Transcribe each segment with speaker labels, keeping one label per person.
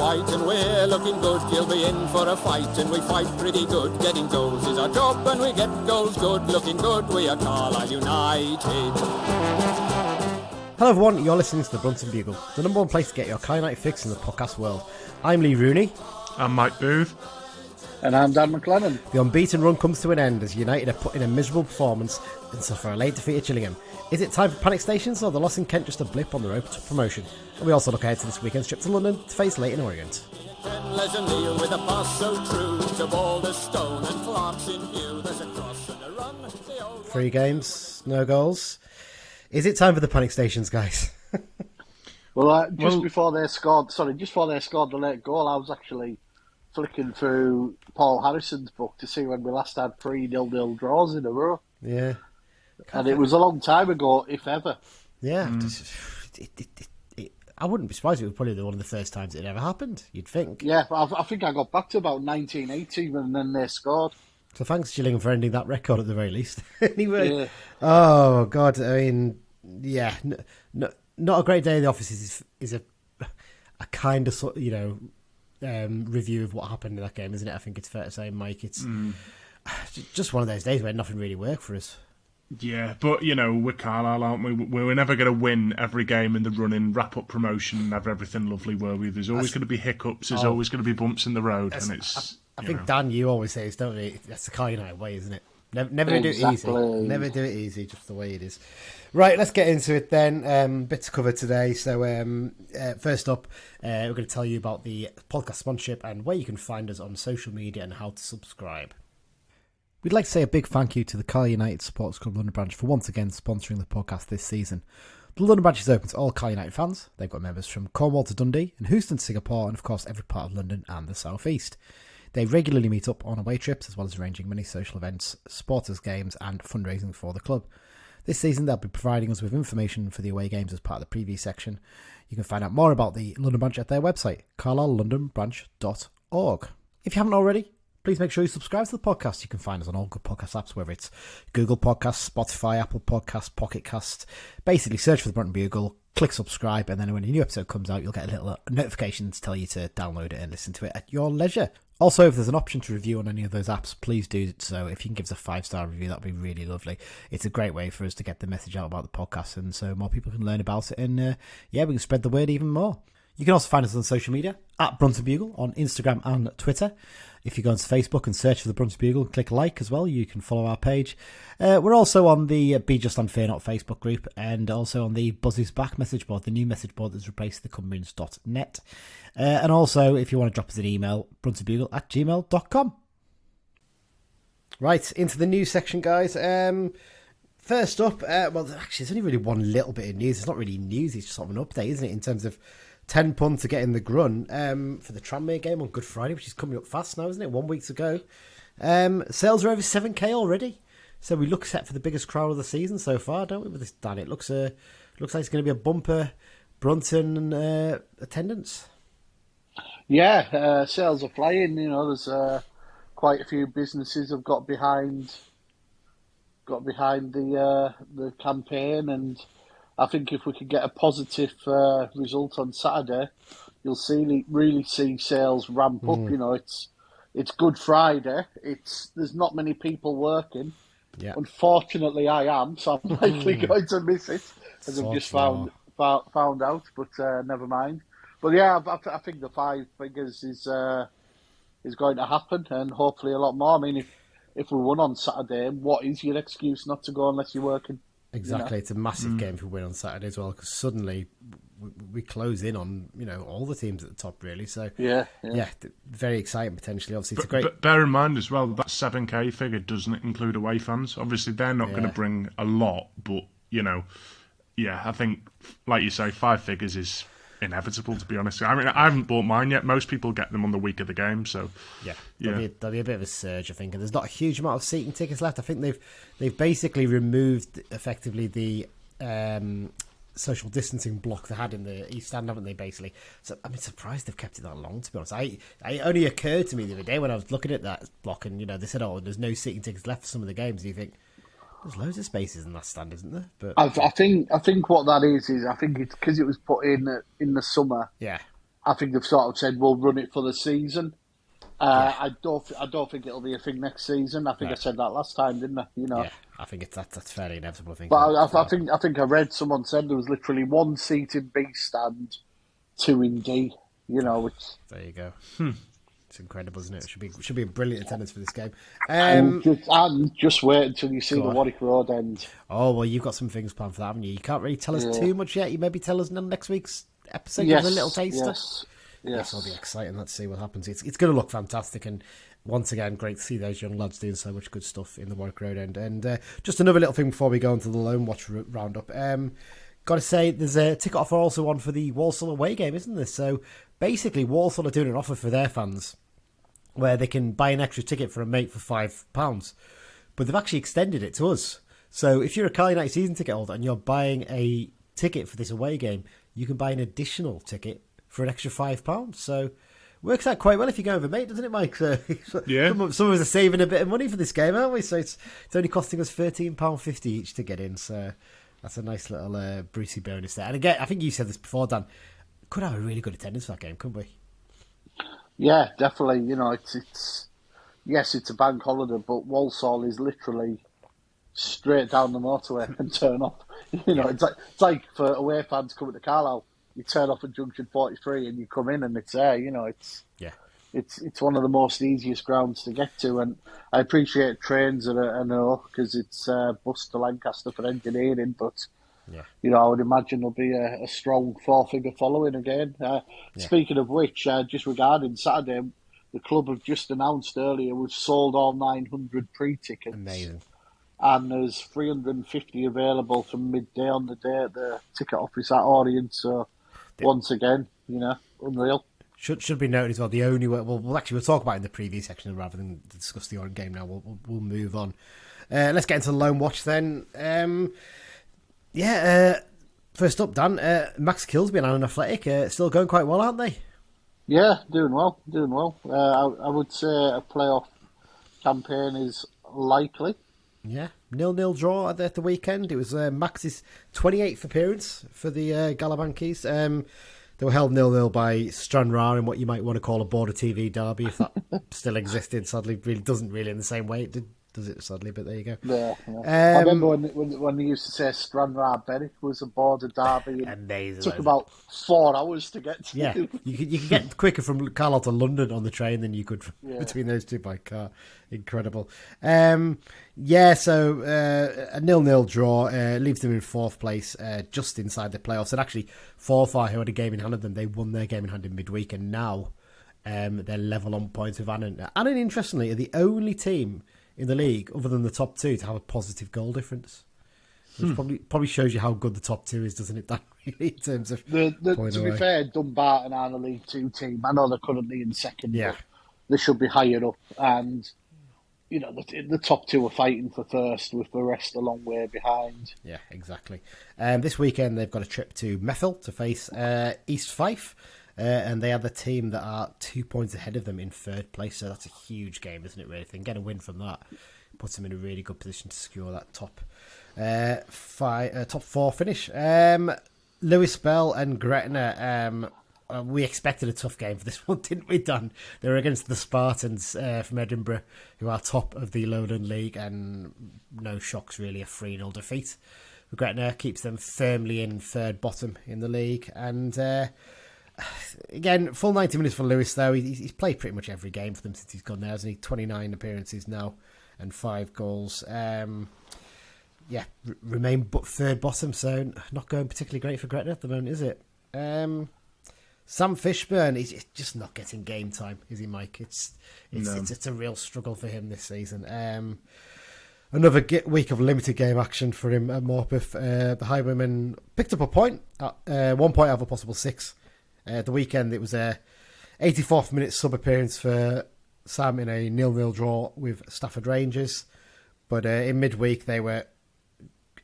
Speaker 1: white and we're looking good. You'll be in for a fight and we fight pretty good. Getting goals is our job and we get goals good. Looking good, we are Carlisle United.
Speaker 2: Hello everyone, you're listening to the Brunton Bugle, the number one place to get your Carlisle United fix in the podcast world. I'm Lee Rooney.
Speaker 3: I'm Mike Booth.
Speaker 4: And I'm Dan McLennan.
Speaker 2: The unbeaten run comes to an end as United have put in a miserable performance and suffer a late defeat at Gillingham. Is it time for panic stations, or the loss in Kent just a blip on the road to promotion? And we also look ahead to this weekend's trip to London to face Leyton Orient.
Speaker 1: With a pass so true to Boulder Stone and Clark's in view. There's a cross and a run.
Speaker 2: 3 games, no goals. Is it time for the panic stations, guys?
Speaker 4: Just before they scored the late goal, I was actually flicking through Paul Harrison's book to see when we last had 3 0-0 draws in a row.
Speaker 2: Yeah.
Speaker 4: And it was a long time ago, if ever.
Speaker 2: Yeah. I wouldn't be surprised if it was probably one of the first times it ever happened, you'd think.
Speaker 4: Yeah, I think I got back to about 1980 and then they scored.
Speaker 2: So thanks, Gillingham, for ending that record at the very least. Anyway,
Speaker 4: yeah.
Speaker 2: Oh, God, I mean, yeah, not a great day in the office is a kind of, review of what happened in that game, isn't it? I think it's fair to say, Mike. It's just one of those days where nothing really worked for us.
Speaker 3: Yeah, but, we're Carlisle, aren't we? We're never going to win every game in the running, wrap up promotion and have everything lovely, were we? There's always going to be hiccups, there's always going to be bumps in the road. And it's.
Speaker 2: I think, Dan, you always say, don't you? That's the Carlisle United way, isn't it? Never do it easy. Never do it easy, just the way it is. Right, let's get into it then. Bit to cover today. So first up, we're going to tell you about the podcast sponsorship and where you can find us on social media and how to subscribe. We'd like to say a big thank you to the Carlisle United Supporters Club London branch for once again sponsoring the podcast this season. The London branch is open to all Carlisle United fans. They've got members from Cornwall to Dundee and Houston to Singapore and of course every part of London and the South East. They regularly meet up on away trips as well as arranging many social events, supporters games and fundraising for the club. This season they'll be providing us with information for the away games as part of the preview section. You can find out more about the London branch at their website, carlisle.londonbranch.org. If you haven't already, please make sure you subscribe to the podcast. You can find us on all good podcast apps, whether it's Google Podcasts, Spotify, Apple Podcasts, Pocket Cast. Basically search for the Brunton Bugle, click subscribe, and then when a new episode comes out, you'll get a little notification to tell you to download it and listen to it at your leisure. Also, if there's an option to review on any of those apps, please do so. If you can give us a 5-star review, that'd be really lovely. It's a great way for us to get the message out about the podcast, and so more people can learn about it, and we can spread the word even more. You can also find us on social media, at Brunton Bugle, on Instagram and Twitter. If you go onto Facebook and search for the Brunton Bugle, click like as well, you can follow our page. We're also on the Be Just and Fear Not Facebook group, and also on the Buzz Back message board, the new message board that's replaced the Cumbrians.net. And also, if you want to drop us an email, bruntonbugle@gmail.com. Right, into the news section, guys. First up, actually, there's only really one little bit of news. It's not really news, it's just sort of an update, isn't it, in terms of 10 punts to get in the Grun for the Tranmere game on Good Friday, which is coming up fast now, isn't it? 1 week to go. Sales are over 7k already. So we look set for the biggest crowd of the season so far, don't we, with this, Dan? It looks like it's going to be a bumper Brunton attendance.
Speaker 4: Yeah, sales are flying. There's quite a few businesses have got behind the campaign, and I think if we could get a positive result on Saturday, you'll really see sales ramp up. It's Good Friday. There's not many people working. Yeah. Unfortunately, I am, so I'm likely going to miss it, as I've just found out. But never mind. But yeah, I think the 5 figures is going to happen, and hopefully a lot more. I mean, if we won on Saturday, what is your excuse not to go unless you're working?
Speaker 2: Exactly, It's a massive game if we win on Saturday as well, because suddenly we close in on all the teams at the top, really. So yeah, very exciting potentially. Obviously, it's a great.
Speaker 3: But bear in mind as well that 7k figure doesn't include away fans. Obviously, they're not going to bring a lot, but I think, like you say, 5 figures is inevitable, to be honest. I mean, I haven't bought mine yet. Most people get them on the week of the game, so
Speaker 2: there'll be a bit of a surge, I think. And there's not a huge amount of seating tickets left. I think they've basically removed effectively the social distancing block they had in the East Stand, haven't they? Basically, so I'm surprised they've kept it that long. To be honest, it only occurred to me the other day when I was looking at that block, and they said, "Oh, there's no seating tickets left for some of the games." And you think, there's loads of spaces in that stand, isn't there? But
Speaker 4: I think what that is I think it's because it was put in the summer.
Speaker 2: Yeah.
Speaker 4: I think they've sort of said we'll run it for the season. I don't think it'll be a thing next season. I think I said that last time, didn't I?
Speaker 2: Yeah, I think that's fairly inevitable.
Speaker 4: But I think I read someone said there was literally 1 seat in B stand, 2 in D. Which
Speaker 2: there you go. It's incredible, isn't it? It should be a brilliant attendance for this game.
Speaker 4: And just wait until you see the Warwick Road end.
Speaker 2: Oh well, you've got some things planned for that, haven't you? You can't really tell us too much yet. You maybe tell us in next week's episode.
Speaker 4: Yes,
Speaker 2: Give us a little taster.
Speaker 4: Yes,
Speaker 2: it'll be exciting. Let's see what happens. It's going to look fantastic, and once again, great to see those young lads doing so much good stuff in the Warwick Road end. And just another little thing before we go into the Loan Watch roundup. Got to say, there's a ticket offer also on for the Walsall away game, isn't there? So basically, Walsall are doing an offer for their fans where they can buy an extra ticket for a mate for £5, but they've actually extended it to us. So if you're a Carlisle United season ticket holder and you're buying a ticket for this away game, you can buy an additional ticket for an extra £5. So works out quite well if you go with a mate, doesn't it, Mike? So
Speaker 3: yeah.
Speaker 2: Some of us are saving a bit of money for this game, aren't we? So it's only costing us £13.50 each to get in. So that's a nice little Brucey bonus there. And again, I think you said this before, Dan, could have a really good attendance for that game, couldn't we?
Speaker 4: Yeah, definitely. It's a bank holiday, but Walsall is literally straight down the motorway and turn off. It's like for away fans coming to Carlisle, you turn off at Junction 43 and you come in and it's there. It's one of the most easiest grounds to get to, and I appreciate trains are no because it's bus to Lancaster for engineering, but. I would imagine there'll be a strong 4-figure following again. Speaking of which, just regarding Saturday, the club have just announced earlier we've sold all 900 pre-tickets.
Speaker 2: Amazing.
Speaker 4: And there's 350 available from midday on the day at the ticket office at Orient. So, once again, unreal.
Speaker 2: Should be noted as well, the only way... We'll talk about it in the preview section rather than discuss the Orient game now. We'll move on. Let's get into the Loan Watch then. First up, Dan, Max Kilsby and Allen Athletic still going quite well, aren't they? Yeah,
Speaker 4: doing well. I would say a playoff campaign is likely.
Speaker 2: Yeah, 0-0 draw at the weekend. It was Max's 28th appearance for the Galabankies. They were held 0-0 by Stranraer in what you might want to call a border TV derby, if that still existed. Sadly, really doesn't really in the same way it did. Does it, sadly, but there you go.
Speaker 4: Yeah. I remember when they used to say Stranraer Berwick was a border derby.
Speaker 2: Amazing.
Speaker 4: It took about 4 hours to get to.
Speaker 2: Yeah, you could get quicker from Carlisle to London on the train than you could between those two by car. Incredible. So a 0-0 draw leaves them in 4th place, just inside the playoffs. And actually, Forfar, who had a game in hand of them, they won their game in hand in midweek, and now they're level on points with Annan. Annan, interestingly, are the only team in the league, other than the top 2, to have a positive goal difference. Which probably shows you how good the top 2 is, doesn't it, Dan, really, in terms of
Speaker 4: to be fair, Dumbarton are a League 2 team. I know they're currently in 2nd, but they should be higher up. And, the top 2 are fighting for 1st, with the rest a long way behind.
Speaker 2: Yeah, exactly. This weekend, they've got a trip to Methil to face East Fife. And they have a team that are 2 points ahead of them in 3rd place. So that's a huge game, isn't it, really? If they can get a win from that, puts them in a really good position to secure that top 4 finish. Lewis Bell and Gretna, we expected a tough game for this one, didn't we, Dan? They were against the Spartans from Edinburgh, who are top of the Lowland League, and no shocks, really, a 3-0 defeat. Gretna keeps them firmly in 3rd bottom in the league, and... again, full 90 minutes for Lewis, though. He's played pretty much every game for them since he's gone there, hasn't he? 29 appearances now and 5 goals. Remain 3rd bottom, so not going particularly great for Gretna at the moment, is it? Sam Fishburn, he's just not getting game time, is he, Mike? It's a real struggle for him this season. Another week of limited game action for him at Morpeth. The Highwaymen picked up a point, 1 point out of a possible 6. The weekend, it was a 84th minute sub appearance for Sam in a 0-0 draw with Stafford Rangers. But in midweek, they were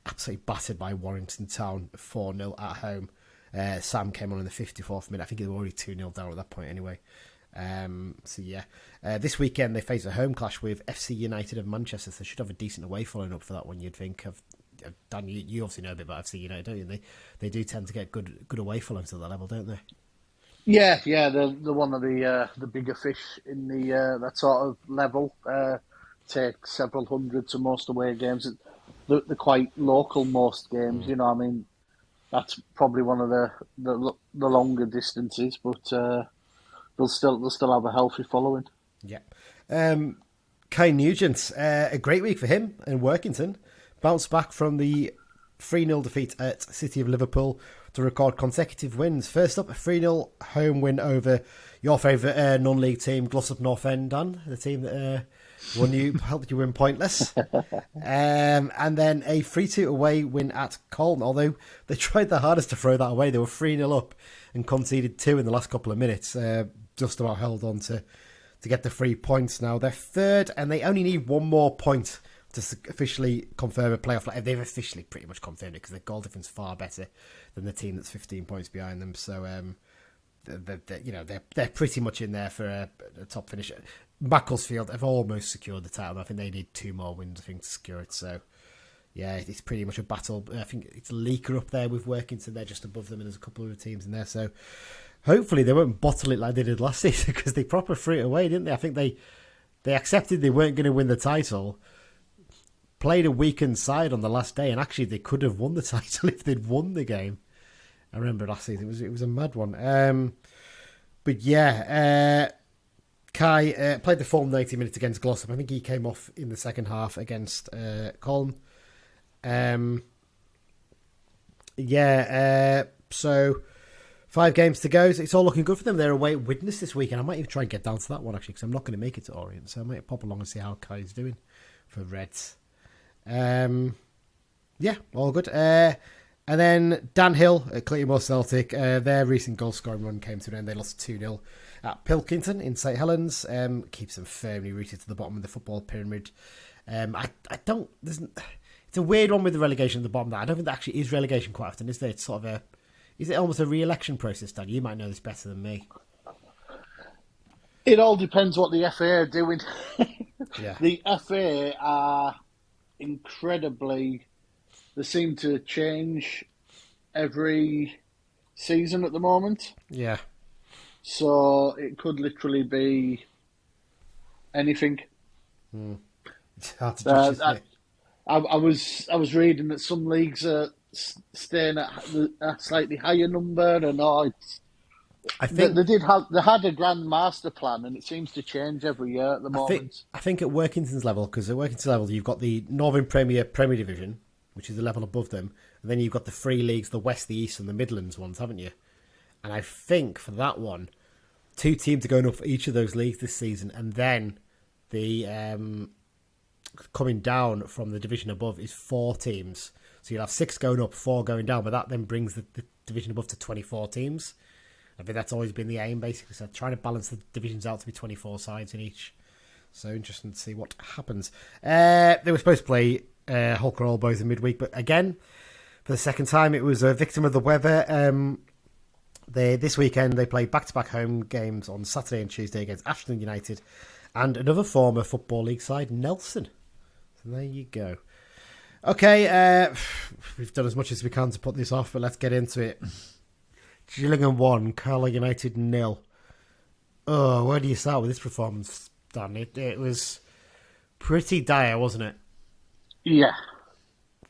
Speaker 2: absolutely battered by Warrington Town 4-0 at home. Sam came on in the 54th minute. I think they were already 2-0 down at that point anyway. This weekend, they face a home clash with FC United of Manchester. So they should have a decent away following up for that one, you'd think. Dan, you obviously know a bit about FC United, don't you? They do tend to get good away followings at that level, don't they?
Speaker 4: Yeah, they're one of the bigger fish in the that sort of level. Take several hundred to most away games. They're quite local most games. You know, I mean, that's probably one of the longer distances, but they'll still have a healthy following.
Speaker 2: Yeah. Kai Nugent, a great week for him in Workington. Bounced back from the 3-0 defeat at City of Liverpool to record consecutive wins. First up, a 3-0 home win over your favourite non-league team, Glossop North End, Dan, the team that helped you win pointless. And then a 3-2 away win at Colne, although they tried their hardest to throw that away. They were 3-0 up and conceded 2 in the last couple of minutes. Just about held on to get the 3 points now. They're third and they only need one more point to officially confirm a playoff. They've officially pretty much confirmed it because their goal difference is far better than the team that's 15 points behind them. So they're pretty much in there for a top finish. Macclesfield have almost secured the title. I think they need 2 more wins, to secure it. So yeah, it's pretty much a battle. I think it's Leaker up there with Workington. They're just above them, and there's a couple of other teams in there. So hopefully they won't bottle it like they did last season, because they proper threw it away, didn't they? I think they accepted they weren't going to win the title, played a weakened side on the last day, and actually they could have won the title if they'd won the game. I remember last season it was a mad one. But yeah, Kai played the full 90 minutes against Glossop. I think he came off in the second half against Colne. So 5 games to go. So it's all looking good for them. They're away at Widnes this week, and I might even try and get down to that one actually, because I'm not going to make it to Orient, so I might pop along and see how Kai's doing for Reds. All good. And then Dan Hill at Clayton Celtic, their recent goal scoring run came to an end. They lost 2-0 at Pilkington in St Helens. Keeps them firmly rooted to the bottom of the football pyramid. It's a weird one with the relegation at the bottom. I don't think there actually is relegation quite often, is there? It's sort of is it almost a re-election process, Dan? You might know this better than me.
Speaker 4: It all depends what the FA are doing.
Speaker 2: Yeah.
Speaker 4: The FA are incredibly... They seem to change every season at the moment.
Speaker 2: Yeah.
Speaker 4: So it could literally be anything.
Speaker 2: It's hard to judge, isn't it?
Speaker 4: I was reading that some leagues are staying at a slightly higher number, and
Speaker 2: I think
Speaker 4: they had a grand master plan, and it seems to change every year at the moment.
Speaker 2: I think at Workington's level, because at Workington's level you've got the Northern Premier Division, which is the level above them, and then you've got the 3 leagues, the West, the East, and the Midlands ones, haven't you? And I think for that one, 2 teams are going up for each of those leagues this season, and then the coming down from the division above is 4 teams. So you'll have 6 going up, 4 going down, but that then brings the division above to 24 teams. I think that's always been the aim, basically. So trying to balance the divisions out to be 24 sides in each. So interesting to see what happens. They were supposed to play Hull Crawl both in midweek, but again, for the second time, it was a victim of the weather. This weekend, they played back-to-back home games on Saturday and Tuesday against Ashton United and another former Football League side, Nelson. So there you go. Okay, we've done as much as we can to put this off, but let's get into it. Gillingham 1, Carlisle United 0. Oh, where do you start with this performance, Dan? It was pretty dire, wasn't it?
Speaker 4: Yeah.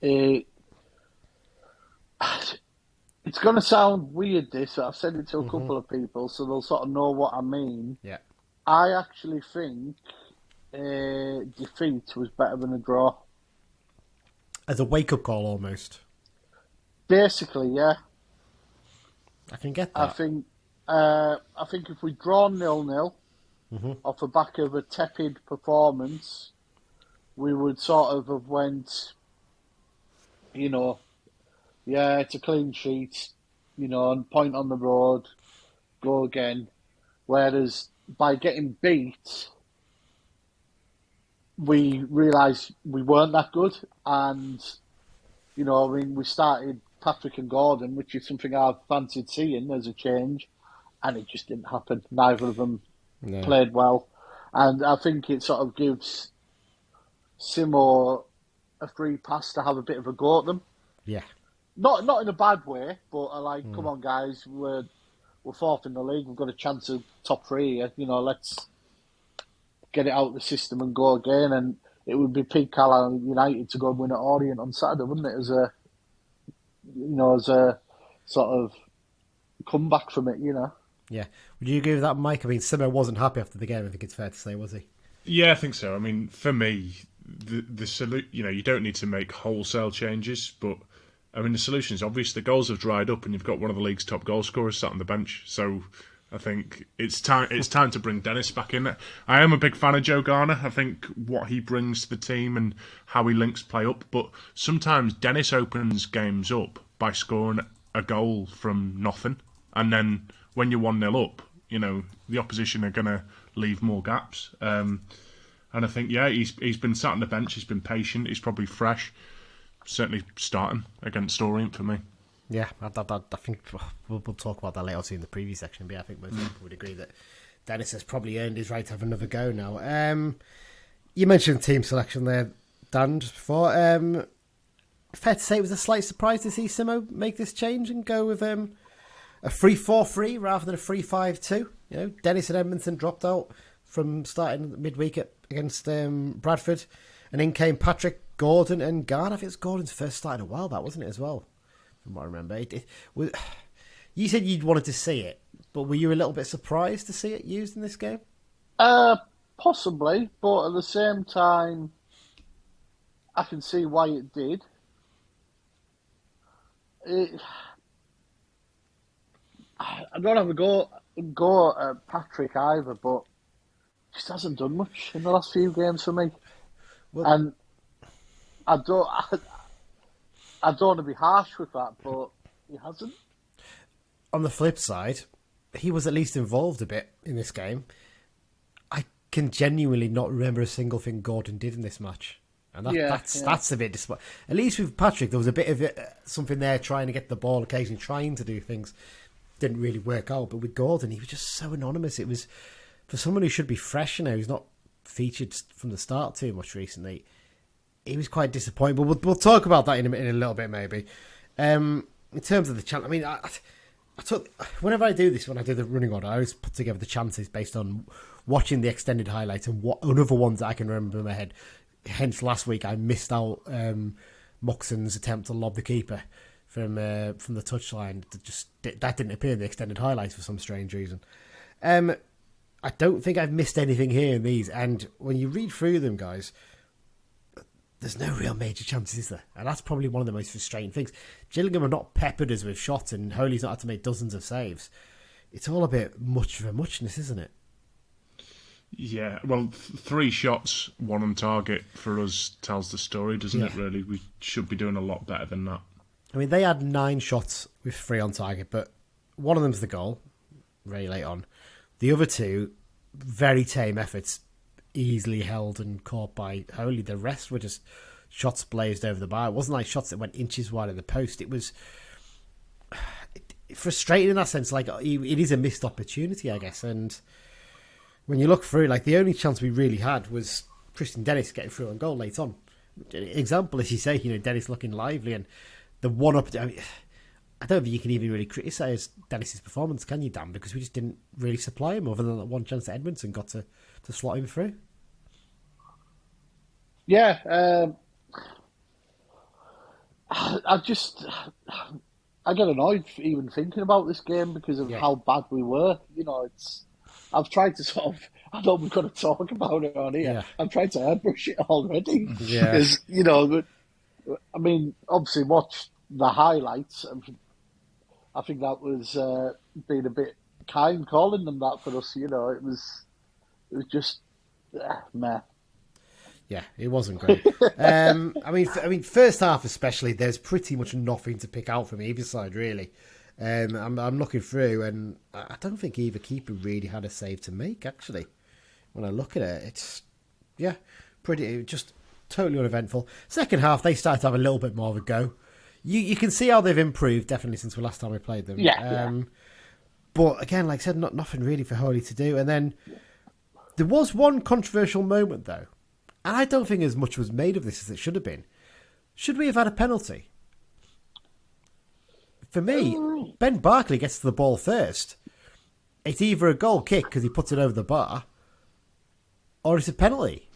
Speaker 4: It's going to sound weird, this. I've said it to a couple of people, so they'll sort of know what I mean.
Speaker 2: Yeah.
Speaker 4: I actually think defeat was better than a draw.
Speaker 2: As a wake-up call, almost.
Speaker 4: Basically, yeah.
Speaker 2: I can get that.
Speaker 4: I think if we draw 0-0 off the back of a tepid performance, we would sort of have went, it's a clean sheet, and point on the road, go again. Whereas by getting beat, we realised we weren't that good, and we started Patrick and Gordon, which is something I've fancied seeing as a change, and it just didn't happen. Neither of them played well, and I think it sort of gives Simmo a free pass to have a bit of a go at them.
Speaker 2: Yeah,
Speaker 4: not in a bad way, but come on guys, we're we're fourth in the league. We've got a chance of top 3 here. You know, let's get it out of the system and go again. And it would be peak Carlisle United to go and win at Orient on Saturday, wouldn't it? As a sort of comeback from it, you know.
Speaker 2: Yeah. Would you agree with that, Mike? I mean, Simmo wasn't happy after the game, I think it's fair to say, was he?
Speaker 3: Yeah, I think so. I mean, for me, the solution, you know, you don't need to make wholesale changes, but I mean, the solution is obvious. The goals have dried up, and you've got one of the league's top goal scorers sat on the bench. So I think it's time to bring Dennis back in. I am a big fan of Joe Garner. I think what he brings to the team and how he links play up. But sometimes Dennis opens games up by scoring a goal from nothing, and then when you're 1-0 up, you know, the opposition are going to leave more gaps. And I think, yeah, he's been sat on the bench. He's been patient. He's probably fresh. Certainly starting against Orient for me.
Speaker 2: Yeah, I think we'll talk about that later on in the preview section, but yeah, I think most people would agree that Dennis has probably earned his right to have another go now. You mentioned team selection there, Dan, just before. Fair to say it was a slight surprise to see Simmo make this change and go with a 3-4-3 rather than a 3-5-2. You know, Dennis and Edmondson dropped out from starting midweek against Bradford, and in came Patrick, Gordon and Garner. I think it's Gordon's first start in a while, that wasn't it, as well, from what I remember. You said you'd wanted to see it, but were you a little bit surprised to see it used in this game?
Speaker 4: Possibly, but at the same time, I can see why it did. I don't have a go at Patrick either, but he just hasn't done much in the last few games for me. Well, and I don't want to be harsh with that, but he hasn't.
Speaker 2: On the flip side, he was at least involved a bit in this game. I can genuinely not remember a single thing Gordon did in this match. And that's a bit... At least with Patrick, there was a bit of something there, trying to get the ball, occasionally trying to do things. Didn't really work out. But with Gordon, he was just so anonymous. It was, for someone who should be fresh, you know, who's not featured from the start too much recently, he was quite disappointing. But we'll talk about that in a little bit, maybe. In terms of the chance, I mean, I took, whenever I do this, when I do the running order, I always put together the chances based on watching the extended highlights and what other ones that I can remember in my head. Hence, last week I missed out Moxon's attempt to lob the keeper from the touchline. That didn't appear in the extended highlights for some strange reason. I don't think I've missed anything here in these. And when you read through them, guys, there's no real major chances, is there? And that's probably one of the most frustrating things. Gillingham are not peppered us with shots, and Holy's not had to make dozens of saves. It's all a bit much of a muchness, isn't it?
Speaker 3: Yeah, well, 3 shots, 1 on target for us tells the story, doesn't it, really? We should be doing a lot better than that.
Speaker 2: I mean, they had 9 shots with 3 on target, but one of them's the goal, very late on. The other 2, very tame efforts, easily held and caught by Holy. The rest were just shots blazed over the bar. It wasn't like shots that went inches wide of the post. It was frustrating in that sense. Like, it is a missed opportunity, I guess, and when you look through, like, the only chance we really had was Christian Dennis getting through on goal late on. Example, as you say, you know, Dennis looking lively, and the one-up... I don't think you can even really criticise Dennis's performance, can you, Dan? Because we just didn't really supply him, other than that one chance that Edmondson got to slot him through.
Speaker 4: Yeah, I get annoyed even thinking about this game because of how bad we were. You know, I've tried to sort of... I know we've got to talk about it on here. Yeah. I'm trying to airbrush it already. Yeah. Because, you know, I mean, obviously watch the highlights. I think that was being a bit kind calling them that for us. You know, it was just meh.
Speaker 2: Yeah, it wasn't great. I mean, first half especially, there's pretty much nothing to pick out from either side, really. I'm looking through, and I don't think either keeper really had a save to make, actually. When I look at it, it's, pretty, just totally uneventful. Second half, they started to have a little bit more of a go. You can see how they've improved, definitely, since the last time we played them. But again, like I said, nothing really for Holy to do. And then there was one controversial moment, though. And I don't think as much was made of this as it should have been. Should we have had a penalty? For me, Ben Barkley gets to the ball first. it's either a goal kick because he puts it over the bar, or it's a penalty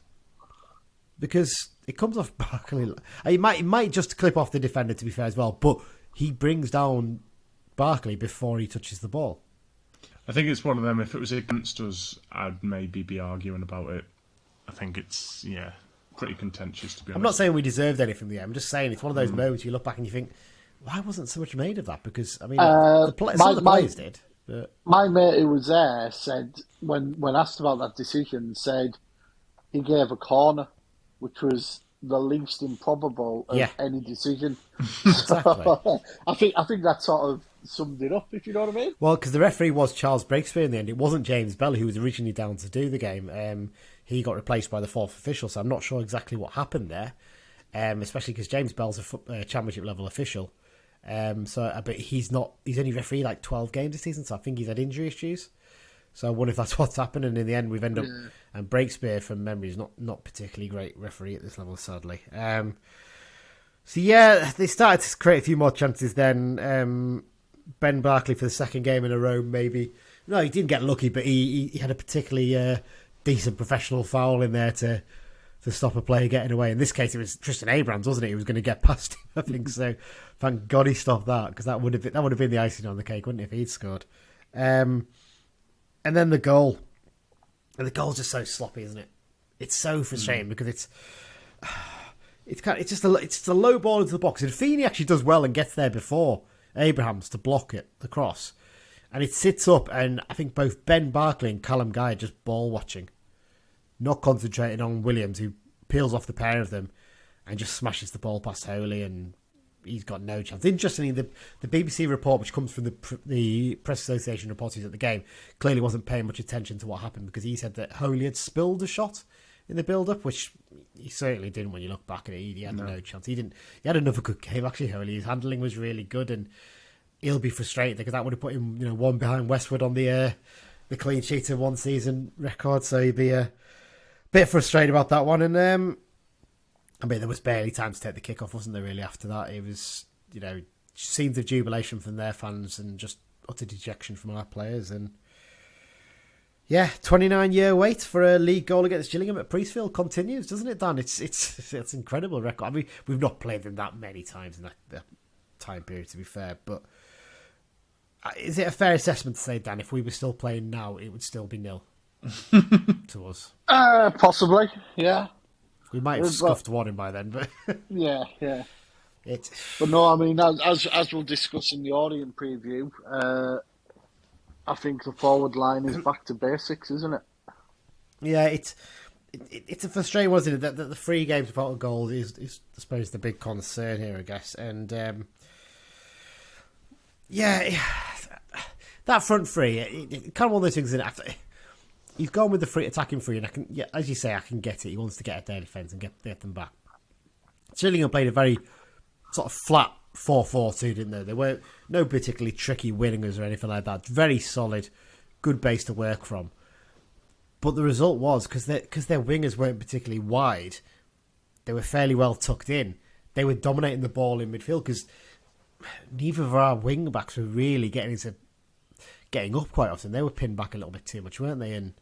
Speaker 2: because it comes off Barkley. He might just clip off the defender, to be fair as well, but he brings down Barkley before he touches the ball.
Speaker 3: I think it's one of them. If it was against us, I'd maybe be arguing about it. I think it's pretty contentious, to be honest.
Speaker 2: I'm not saying we deserved anything there. I'm just saying it's one of those moments you look back and you think, why wasn't so much made of that? Because I mean, some of the players did. But...
Speaker 4: My mate who was there said when asked about that decision, said he gave a corner, which was the least improbable of any decision.
Speaker 2: Exactly.
Speaker 4: I think that sort of summed it up, if you know what I mean.
Speaker 2: Well, because the referee was Charles Breakspear in the end. It wasn't James Bell, who was originally down to do the game. He got replaced by the fourth official, so I'm not sure exactly what happened there, especially because James Bell's a championship level official. But he's only refereed like 12 games this season, so I think he's had injury issues. So I wonder if that's what's happened, and in the end we've ended up... And Breakspear, from memory, is not particularly great referee at this level, sadly. They started to create a few more chances then. Ben Barkley for the second game in a row, maybe. No, he didn't get lucky, but he had a particularly decent professional foul in there to stop a player getting away. In this case, it was Tristan Abrams, wasn't it? He was going to get past him, I think so. Thank God he stopped that, because that would have been the icing on the cake, wouldn't it, if he'd scored? And then the goal. And the goal's just so sloppy, isn't it? It's so frustrating because it's just a low ball into the box. And Feeney actually does well and gets there before Abrahams to block it, the cross. And it sits up, and I think both Ben Barkley and Callum Guy are just ball watching, not concentrating on Williams, who peels off the pair of them and just smashes the ball past Holy, and he's got no chance. Interestingly, the BBC report, which comes from the Press Association reporters at the game, clearly wasn't paying much attention to what happened, because he said that Holy had spilled a shot in the build-up, which he certainly didn't when you look back at it. He had no chance. He had another good game, actually, Holy. His handling was really good, and he'll be frustrated because that would have put him, one behind Westwood on the clean sheet of one season record, so he'd be a bit frustrated about that one. And I mean, there was barely time to take the kick off, wasn't there, really, after that? It was, scenes of jubilation from their fans and just utter dejection from our players. And, 29-year wait for a league goal against Gillingham at Priestfield continues, doesn't it, Dan? It's an incredible record. I mean, we've not played them that many times in that time period, to be fair, but is it a fair assessment to say, Dan, if we were still playing now, it would still be 0 to us?
Speaker 4: Possibly, yeah.
Speaker 2: We might have scuffed one in by then, but
Speaker 4: yeah.
Speaker 2: But
Speaker 4: no, I mean, as we'll discuss in the Orient preview, I think the forward line is back to basics, isn't it?
Speaker 2: Yeah, it's a frustrating one, isn't it? That the 3 games without a goal is I suppose the big concern here, I guess. And that front three, it kind of one of those things that after. He's gone with the free attacking free, and as you say, I can get it. He wants to get at their defence and get them back. Gillingham played a very sort of flat 4-4-2, didn't they? They weren't no particularly tricky wingers or anything like that. Very solid, good base to work from. But the result was, because their wingers weren't particularly wide, they were fairly well tucked in. They were dominating the ball in midfield because neither of our wing backs were really getting up quite often. They were pinned back a little bit too much, weren't they? And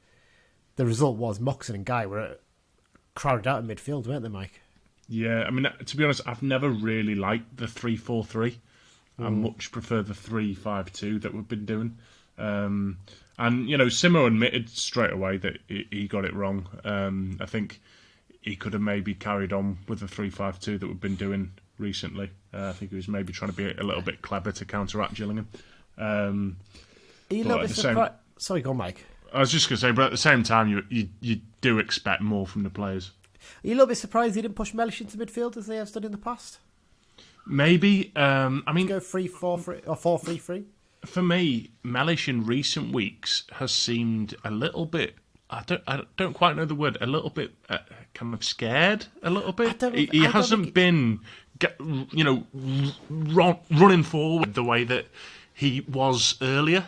Speaker 2: the result was Moxon and Guy were crowded out in midfield, weren't they, Mike?
Speaker 3: Yeah, I mean, to be honest, I've never really liked the 3-4-3. I much prefer the 3-5-2 that we've been doing. And, Simmo admitted straight away that he got it wrong. I think he could have maybe carried on with the 3-5-2 that we've been doing recently. I think he was maybe trying to be a little bit clever to counteract Gillingham.
Speaker 2: Are you a little bit surprised? Sorry, go on, Mike.
Speaker 3: I was just going to say, but at the same time, you do expect more from the players.
Speaker 2: Are you a little bit surprised he didn't push Mellish into midfield as they have done in the past?
Speaker 3: Maybe. I mean,
Speaker 2: go 3-4-3 or 4-3-3.
Speaker 3: For me, Mellish in recent weeks has seemed a little bit. I don't quite know the word. A little bit kind of scared. A little bit. He hasn't been, running forward the way that he was earlier.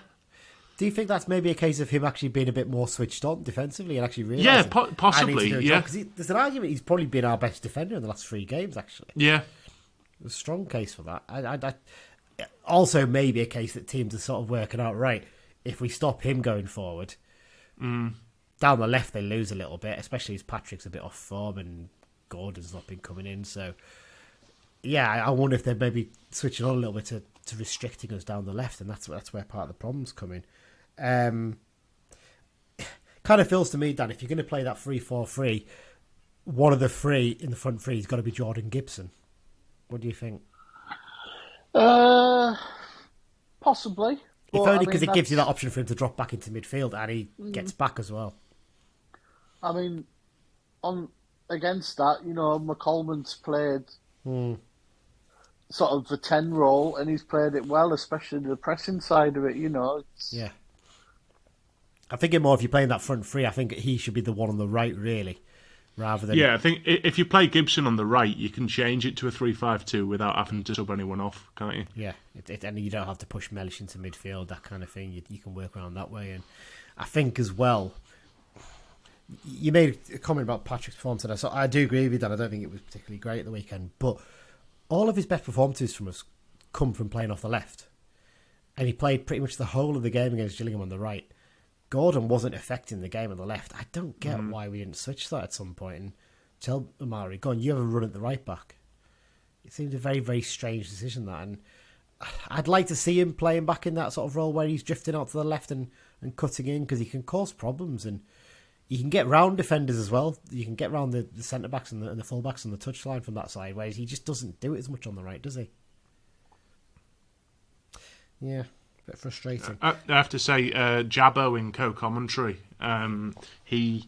Speaker 2: Do you think that's maybe a case of him actually being a bit more switched on defensively and actually realising?
Speaker 3: Yeah, possibly. Yeah,
Speaker 2: because there's an argument he's probably been our best defender in the last 3 games. Actually,
Speaker 3: yeah,
Speaker 2: there's a strong case for that. I also maybe a case that teams are sort of working out right. if we stop him going forward, down the left they lose a little bit, especially as Patrick's a bit off form and Gordon's not been coming in. So, yeah, I wonder if they're maybe switching on a little bit to restricting us down the left, and that's where part of the problem's coming. Kind of feels to me, Dan, if you're going to play that 3-4-3, one of the three in the front three has got to be Jordan Gibson. What do you think?
Speaker 4: Possibly.
Speaker 2: If only because it gives you that option for him to drop back into midfield, and he gets back as well.
Speaker 4: I mean, against that, McColeman's played sort of the 10 role, and he's played it well, especially the pressing side of it.
Speaker 2: Yeah. I think more if you're playing that front three, I think he should be the one on the right, really, rather than.
Speaker 3: Yeah, I think if you play Gibson on the right, you can change it to a 3-5-2 without having to sub anyone off, can't you?
Speaker 2: Yeah, and you don't have to push Mellish into midfield, that kind of thing. You can work around that way, and I think as well. You made a comment about Patrick's performance today, so I do agree with you, Dan. I don't think it was particularly great at the weekend, but all of his best performances from us come from playing off the left, and he played pretty much the whole of the game against Gillingham on the right. Gordon wasn't affecting the game on the left. I don't get why we didn't switch that at some point and tell Amari, go on, you have a run at the right back. It seemed a very, very strange decision, that, and I'd like to see him playing back in that sort of role where he's drifting out to the left and cutting in, because he can cause problems, and you can get round defenders as well. You can get round the centre-backs and the full-backs on the touchline from that side, whereas he just doesn't do it as much on the right, does he? Yeah, a bit frustrating.
Speaker 3: I have to say, Jabbo in co-commentary, he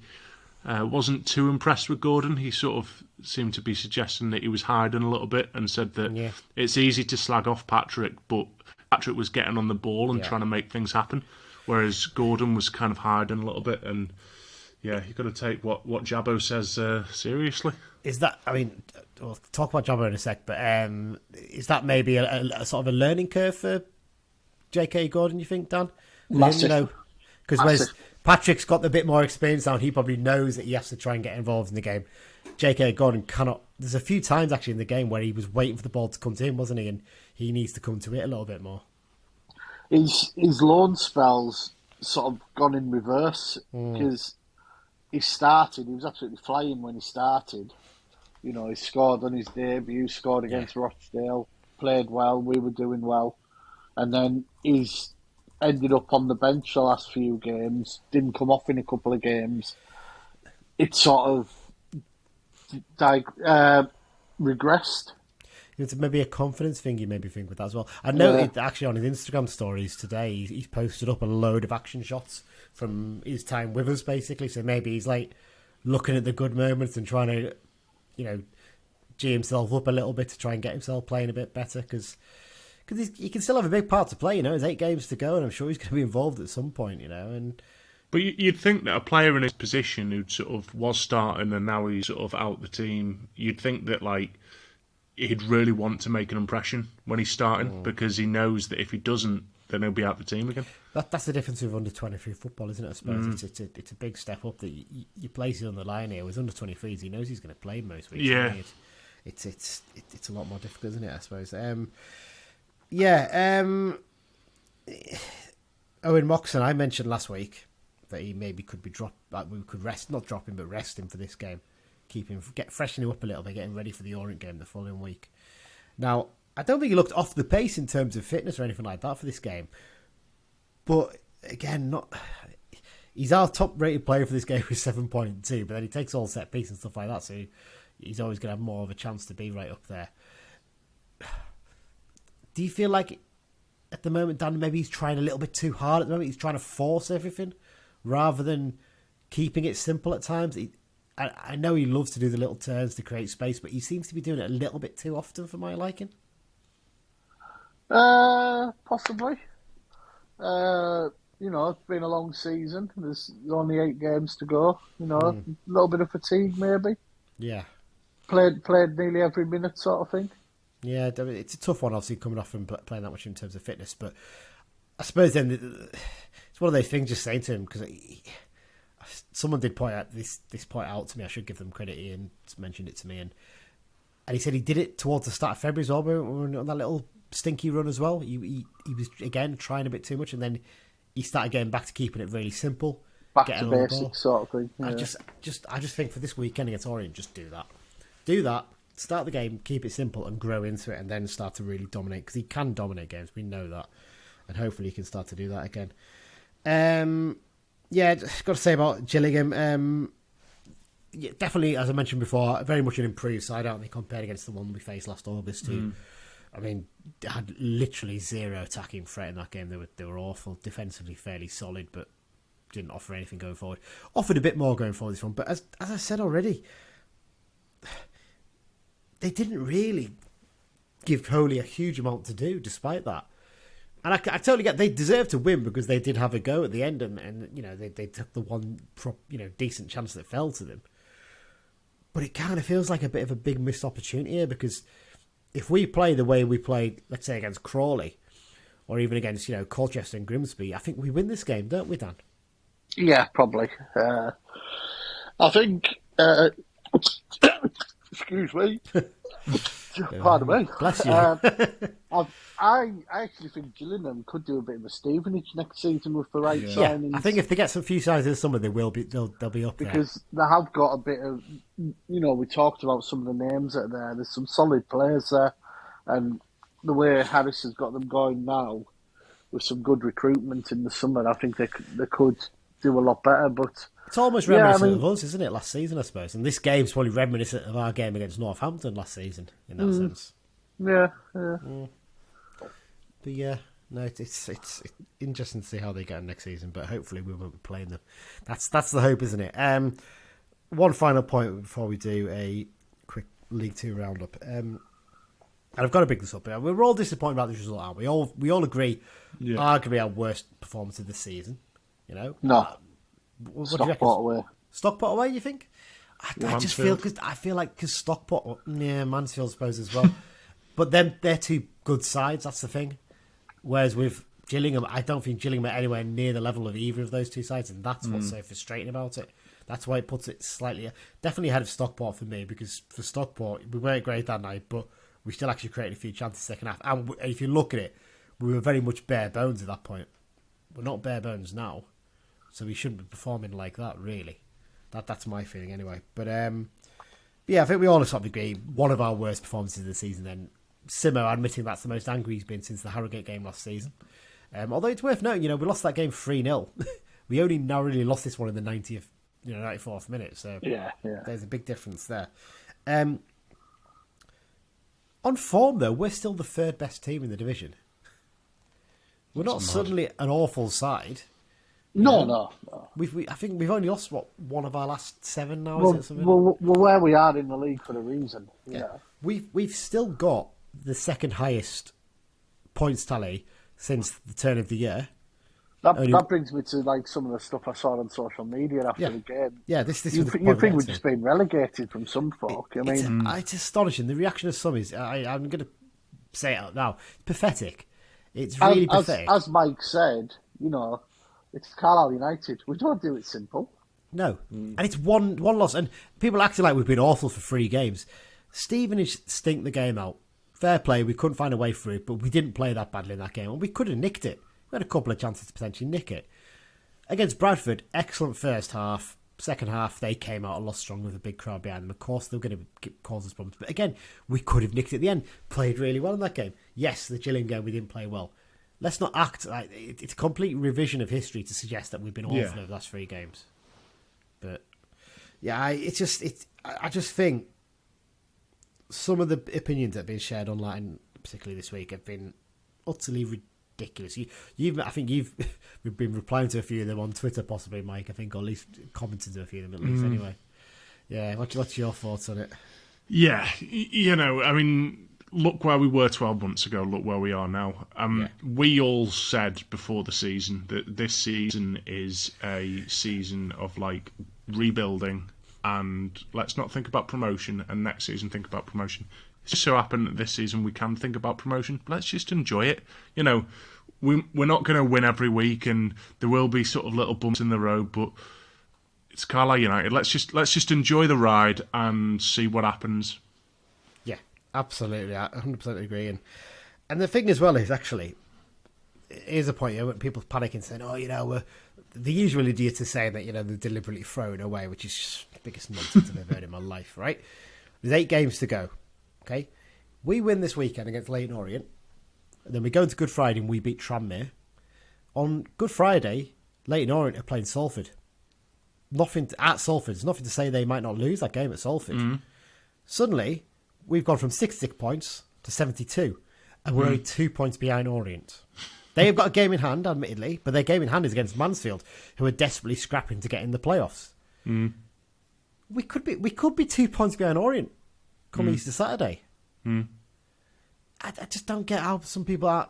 Speaker 3: wasn't too impressed with Gordon. He sort of seemed to be suggesting that he was hiding a little bit, and said that it's easy to slag off Patrick, but Patrick was getting on the ball and trying to make things happen, whereas Gordon was kind of hiding a little bit. And yeah, you've got to take what Jabbo says seriously.
Speaker 2: Is that, I mean, we'll talk about Jabbo in a sec, but is that maybe a sort of a learning curve for J.K. Gordon, you think, Dan?
Speaker 4: Massive.
Speaker 2: Because Patrick's got a bit more experience now, and he probably knows that he has to try and get involved in the game. J.K. Gordon cannot. There's a few times actually in the game where he was waiting for the ball to come to him, wasn't he? And he needs to come to it a little bit more.
Speaker 4: His loan spells sort of gone in reverse, because he was absolutely flying when he started. He scored on his debut, scored against Rochdale, played well, we were doing well. And then he's ended up on the bench the last few games, didn't come off in a couple of games. It sort of regressed.
Speaker 2: It's maybe a confidence thing you maybe think with that as well. I know actually on his Instagram stories today, he's posted up a load of action shots from his time with us, basically. So maybe he's like looking at the good moments and trying to, G himself up a little bit to try and get himself playing a bit better, because he can still have a big part to play. There's 8 games to go, and I'm sure he's going to be involved at some point.
Speaker 3: But you'd think that a player in his position who sort of was starting and now he's sort of out the team, you'd think that he'd really want to make an impression when he's starting, because he knows that if he doesn't, then he'll be out the team again. That's
Speaker 2: the difference with under-23 football, isn't it? I suppose it's a big step up that you place it on the line here. With under-23s, he knows he's going to play most weeks.
Speaker 3: Yeah,
Speaker 2: it's a lot more difficult, isn't it? I suppose. Owen Moxon, I mentioned last week that he maybe could be dropped. We could not drop him, but rest him for this game. Freshen him up a little bit, getting ready for the Orient game the following week. Now, I don't think he looked off the pace in terms of fitness or anything like that for this game. But again, he's our top-rated player for this game with 7.2, but then he takes all set piece and stuff like that, so he's always going to have more of a chance to be right up there. Do you feel like at the moment, Dan, maybe he's trying a little bit too hard at the moment? He's trying to force everything rather than keeping it simple at times. I know he loves to do the little turns to create space, but he seems to be doing it a little bit too often for my liking.
Speaker 4: Possibly. It's been a long season. There's only 8 games to go. A little bit of fatigue maybe. Yeah. Played nearly every minute sort of thing.
Speaker 2: Yeah, it's a tough one, obviously, coming off from playing that much in terms of fitness. But I suppose then it's one of those things just saying to him, because someone did point out this point out to me. I should give them credit. Ian mentioned it to me, and he said he did it towards the start of February as well. We were on that little stinky run as well. He was again trying a bit too much, and then he started getting back to keeping it really simple.
Speaker 4: Back
Speaker 2: getting
Speaker 4: to
Speaker 2: on the ball.
Speaker 4: basics sort of thing. Yeah.
Speaker 2: I just think for this weekend against Orient, just do that. Do that. Start the game, keep it simple, and grow into it, and then start to really dominate. Because he can dominate games, we know that, and hopefully he can start to do that again. Yeah, got to say about Gillingham. Yeah, definitely, as I mentioned before, very much an improved side, aren't they, compared against the one we faced last August too. I mean, they had literally zero attacking threat in that game. They were awful, defensively fairly solid, but didn't offer anything going forward. Offered a bit more going forward this one, but as I said already, they didn't really give Holy a huge amount to do, despite that. And I totally get they deserve to win because they did have a go at the end, and you know they took the one decent chance that fell to them. But it kind of feels like a bit of a big missed opportunity here, because if we play the way we played, let's say against Crawley, or even against Colchester and Grimsby, I think we win this game, don't we, Dan?
Speaker 4: Yeah, probably. I think. Excuse me. Pardon me.
Speaker 2: Bless you.
Speaker 4: I actually think Gillingham could do a bit of a Stevenage next season with the right signings.
Speaker 2: I think if they get some few signings this summer, they'll be up there.
Speaker 4: Because they have got a bit of, we talked about some of the names that are there. There's some solid players there, and the way Harris has got them going now, with some good recruitment in the summer, I think they could do a lot better. But
Speaker 2: it's almost reminiscent of us, isn't it? Last season, I suppose, and this game's probably reminiscent of our game against Northampton last season in that sense.
Speaker 4: Yeah.
Speaker 2: But yeah, no, it's interesting to see how they get on next season. But hopefully we won't be playing them. That's the hope, isn't it? One final point before we do a quick League Two roundup. And I've got to pick this up. We're all disappointed about this result, aren't we? We all agree. Yeah. Arguably our worst performance of the season.
Speaker 4: No.
Speaker 2: What
Speaker 4: Stockport away.
Speaker 2: Stockport away, you think? I just feel because Stockport, Mansfield, I suppose as well. But they're two good sides. That's the thing. Whereas with Gillingham, I don't think Gillingham are anywhere near the level of either of those two sides, and that's what's so frustrating about it. That's why it puts it slightly, definitely ahead of Stockport for me, because for Stockport we weren't great that night, but we still actually created a few chances second half. And if you look at it, we were very much bare bones at that point. We're not bare bones now, so we shouldn't be performing like that, really. That's my feeling anyway. But yeah, I think we all sort of agree one of our worst performances of the season. Then Simmo admitting that's the most angry he's been since the Harrogate game last season. Although it's worth noting, we lost that game 3-0. We only narrowly lost this one in the 90th, 94th minute. So
Speaker 4: yeah,
Speaker 2: there's a big difference there. On form, though, we're still the third best team in the division. We're not suddenly an awful side.
Speaker 4: No.
Speaker 2: I think we've only lost one of our last 7 now. Is it something?
Speaker 4: Well, where we are in the league for a reason. Yeah.
Speaker 2: We've still got the second highest points tally since the turn of the year.
Speaker 4: That brings me to some of the stuff I saw on social media after the game.
Speaker 2: Yeah, this
Speaker 4: you
Speaker 2: was the
Speaker 4: think we're just being relegated from some folk.
Speaker 2: It's astonishing. The reaction of some is, I'm going to say it out now, pathetic. It's really pathetic.
Speaker 4: As Mike said, it's Carlisle United. We don't do it simple.
Speaker 2: No. And it's one loss. And people acting like we've been awful for 3 games. Stevenage stink the game out. Fair play, we couldn't find a way through, but we didn't play that badly in that game. And we could have nicked it. We had a couple of chances to potentially nick it. Against Bradford, excellent first half. Second half, they came out a lot stronger with a big crowd behind them. Of course, they were going to cause us problems. But again, we could have nicked it at the end. Played really well in that game. Yes, the Gillingham game, we didn't play well. Let's not act like it's a complete revision of history to suggest that we've been awful over the last 3 games. But yeah, I just think some of the opinions that have been shared online, particularly this week, have been utterly ridiculous. We've been replying to a few of them on Twitter, possibly, Mike. I think, or at least commented to a few of them at least. Anyway, yeah. What's your thoughts on it?
Speaker 3: Yeah, look where we were 12 months ago, look where we are now. We all said before the season that this season is a season of rebuilding, and let's not think about promotion, and next season think about promotion. It's just so happened that this season we can think about promotion. Let's just enjoy it. We're not going to win every week, and there will be sort of little bumps in the road, but it's Carlisle United. Let's just enjoy the ride and see what happens.
Speaker 2: Absolutely, I 100% agree. And the thing as well is, actually, here's a point. When people panicking saying, "Oh, the usual idiots are saying that they're deliberately throwing away," which is just the biggest nonsense I've ever heard in my life. Right? There's 8 games to go. Okay, we win this weekend against Leyton Orient, and then we go into Good Friday and we beat Tranmere. On Good Friday, Leyton Orient are playing Salford. At Salford. There's nothing to say they might not lose that game at Salford. Mm. Suddenly, we've gone from 66 points to 72, and we're only 2 points behind Orient. They have got a game in hand, admittedly, but their game in hand is against Mansfield, who are desperately scrapping to get in the playoffs. Mm. We could be 2 points behind Orient come Easter Saturday. Mm. I just don't get how some people are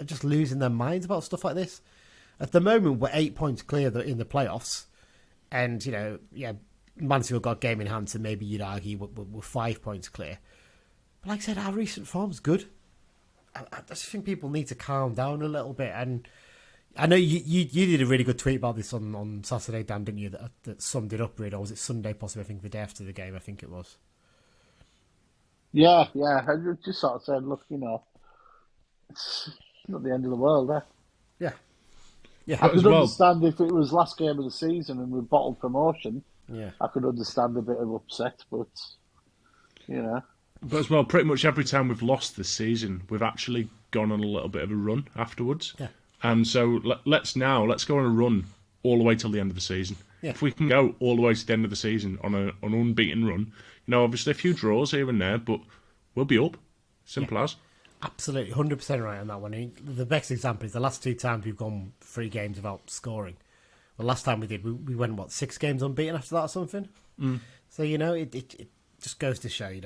Speaker 2: just losing their minds about stuff like this. At the moment, we're 8 points clear in the playoffs, and Mansfield got a game in hand, so maybe you'd argue we're 5 points clear. But like I said, our recent form's good. I just think people need to calm down a little bit. And I know you did a really good tweet about this on Saturday, Dan, didn't you? That summed it up, really. Or was it Sunday, possibly? I think the day after the game, I think it was.
Speaker 4: Yeah. I just sort of said, look, it's not the end of the world, eh?
Speaker 2: Yeah.
Speaker 4: I could understand if it was last game of the season and we bottled promotion. Yeah. I could understand a bit of upset, but
Speaker 3: But as well, pretty much every time we've lost this season, we've actually gone on a little bit of a run afterwards. Yeah. And so let's go on a run all the way till the end of the season. Yeah. If we can go all the way to the end of the season on an unbeaten run, obviously a few draws here and there, but we'll be up. Simple as.
Speaker 2: Absolutely, 100% right on that one. The best example is the last 2 times we've gone 3 games without scoring. Well, last time we did, we went, 6 games unbeaten after that or something? Mm. So, it just goes to show,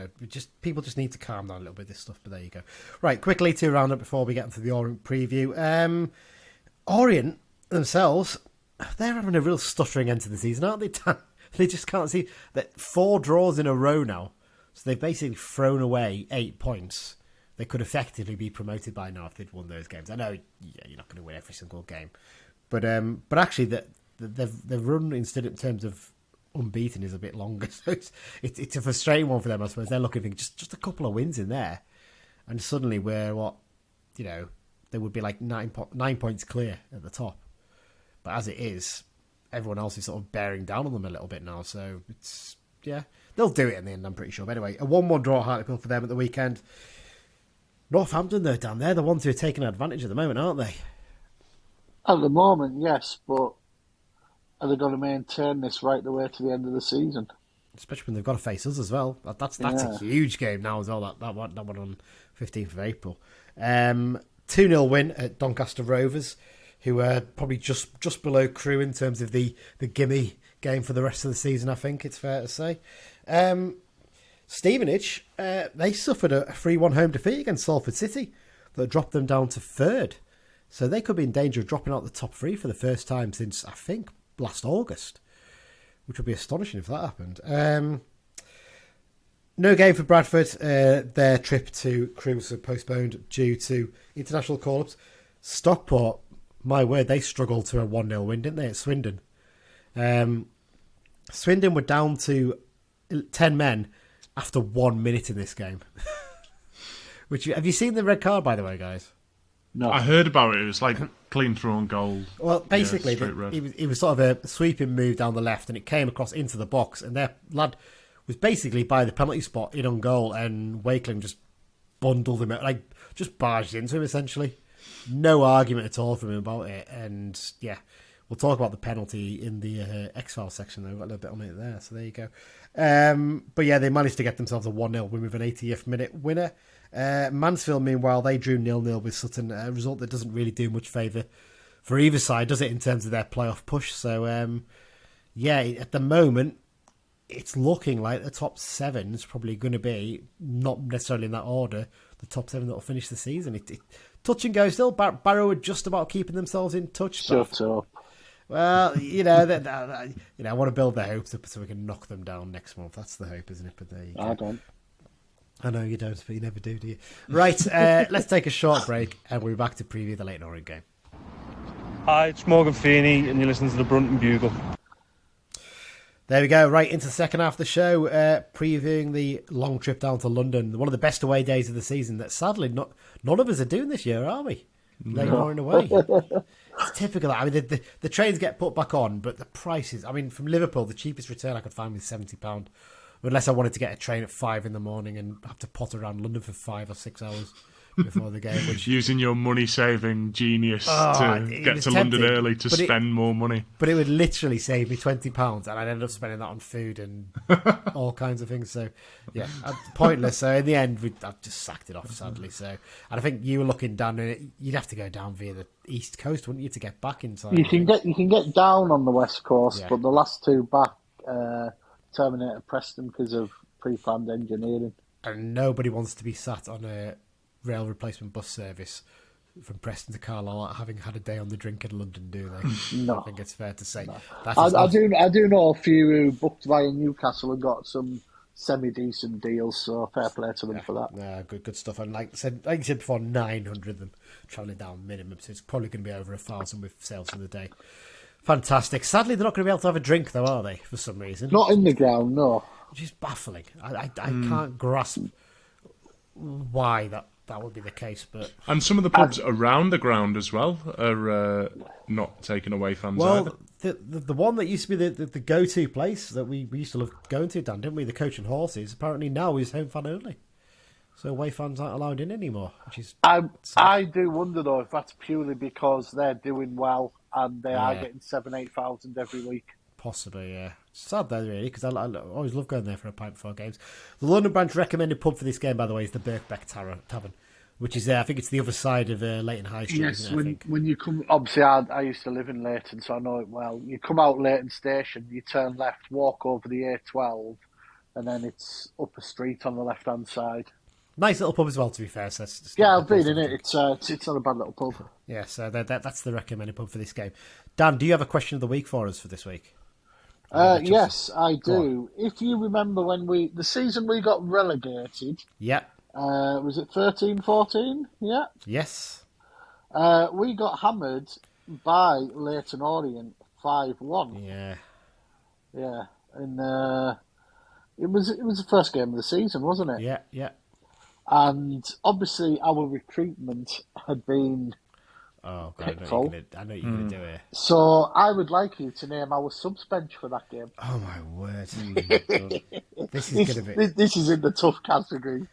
Speaker 2: people just need to calm down a little bit, this stuff, but there you go. Right, quickly to round up before we get into the Orient preview. Orient themselves, they're having a real stuttering end to the season, aren't they? They just can't see that 4 draws in a row now. So they've basically thrown away 8 points. They could effectively be promoted by now if they'd won those games. I know you're not going to win every single game. But actually, the run instead in terms of unbeaten is a bit longer. So it's a frustrating one for them, I suppose. They're looking for just a couple of wins in there. And suddenly we're they would be like 9 points clear at the top. But as it is, everyone else is sort of bearing down on them a little bit now. So they'll do it in the end, I'm pretty sure. But anyway, a 1-1 draw at Hartlepool for them at the weekend. Northampton, though, down there, the ones who are taking advantage at the moment, aren't they?
Speaker 4: At the moment, yes, but are they going to maintain this right the way to the end of the season?
Speaker 2: Especially when they've got to face us as well. That's a huge game now as well, that one on 15th of April. 2-0 win at Doncaster Rovers, who are probably just below Crewe in terms of the gimme game for the rest of the season, I think it's fair to say. Stevenage, they suffered a 3-1 home defeat against Salford City that dropped them down to 3rd. So they could be in danger of dropping out the top 3 for the first time since, I think, last August, which would be astonishing if that happened. No game for Bradford. Their trip to Crewe was postponed due to international call-ups. Stockport, my word, they struggled to a 1-0 win, didn't they, at Swindon? Swindon were down to 10 men after 1 minute in this game. Have you seen the red card, by the way, guys?
Speaker 3: No. I heard about it. It was like clean through on goal.
Speaker 2: Well, basically, it was sort of a sweeping move down the left, and it came across into the box, and their lad was basically by the penalty spot in on goal, and Wakeling just bundled him, just barged into him, essentially. No argument at all from him about it, and we'll talk about the penalty in the X-Files section, though. We've got a little bit on it there, so there you go. But they managed to get themselves a 1-0 win with an 80th minute winner. Mansfield, meanwhile, they drew 0-0 with Sutton, a result that doesn't really do much favour for either side, does it, in terms of their playoff push? So, at the moment, it's looking like the top 7 is probably going to be, not necessarily in that order, the top 7 that will finish the season. It touch and go still. Barrow are just about keeping themselves in touch.
Speaker 4: Shut up.
Speaker 2: Well, I want to build their hopes up so we can knock them down next month. That's the hope, isn't it? But there you go.
Speaker 4: I don't.
Speaker 2: I know you don't, but you never do you? Right, let's take a short break, and we'll be back to preview the Leyton Orient game.
Speaker 5: Hi, it's Morgan Feeney, and you're listening to the Brunton Bugle.
Speaker 2: There we go, right into the second half of the show, previewing the long trip down to London, one of the best away days of the season that sadly none of us are doing this year, are we? Leyton Orient away. It's typical. I mean, the trains get put back on, but the prices. I mean, from Liverpool, the cheapest return I could find was £70. Unless I wanted to get a train at 5 in the morning and have to potter around London for 5 or 6 hours before the game. Which,
Speaker 3: using your money-saving genius to get to London early to spend more money.
Speaker 2: But it would literally save me £20, and I'd end up spending that on food and all kinds of things. So, yeah, pointless. So in the end, I've just sacked it off, sadly. So, and I think you were looking down, and you'd have to go down via the East Coast, wouldn't you, to get back inside?
Speaker 4: You can get down on the West Coast, but the last two back terminated Preston because of pre-planned engineering.
Speaker 2: And nobody wants to be sat on a rail replacement bus service from Preston to Carlisle having had a day on the drink in London, do they?
Speaker 4: No.
Speaker 2: I think it's fair to say.
Speaker 4: No.
Speaker 2: I
Speaker 4: do know a few who booked via Newcastle and got some semi-decent deals, so fair play to them for that.
Speaker 2: Yeah, good stuff. And like you said before, 900 of them travelling down minimum, so it's probably going to be over 1,000 with sales for the day. Fantastic. Sadly, they're not going to be able to have a drink, though, are they, for some reason?
Speaker 4: Not in the ground, no.
Speaker 2: Which is baffling. I can't grasp why that would be the case. But
Speaker 3: and some of the pubs around the ground as well are not taking away fans either.
Speaker 2: The one that used to be the go-to place that we used to love going to, Dan, didn't we? The Coach and Horses, apparently now is home fan only. So away fans aren't allowed in anymore, which is
Speaker 4: I do wonder, though, if that's purely because they're doing well and they are getting 7,000-8,000 every week.
Speaker 2: Possibly, yeah. Sad though, really, because I always love going there for a pint before games. The London branch recommended pub for this game, by the way, is the Birkbeck Tavern, which is there. I think it's the other side of Leyton High Street.
Speaker 4: Yes,
Speaker 2: isn't it,
Speaker 4: when you come, obviously I used to live in Leyton, so I know it well. You come out Leyton Station, you turn left, walk over the A12, and then it's up a street on the left-hand side.
Speaker 2: Nice little pub as well, to be fair. So
Speaker 4: I've been in it. It's not a bad little pub.
Speaker 2: Yeah, so that's the recommended pub for this game. Dan, do you have a question of the week for us for this week?
Speaker 4: Yes, I do. If you remember the season we got relegated.
Speaker 2: Yeah.
Speaker 4: Was it 13-14? Yeah.
Speaker 2: Yes.
Speaker 4: We got hammered by Leyton Orient 5-1.
Speaker 2: Yeah.
Speaker 4: Yeah, and it was the first game of the season, wasn't it?
Speaker 2: Yeah, yeah.
Speaker 4: And obviously our recruitment had been pitfall.
Speaker 2: I know you're going to do it.
Speaker 4: So I would like you to name our subs bench for that game.
Speaker 2: Oh my word! This is going to be.
Speaker 4: This is in the tough category.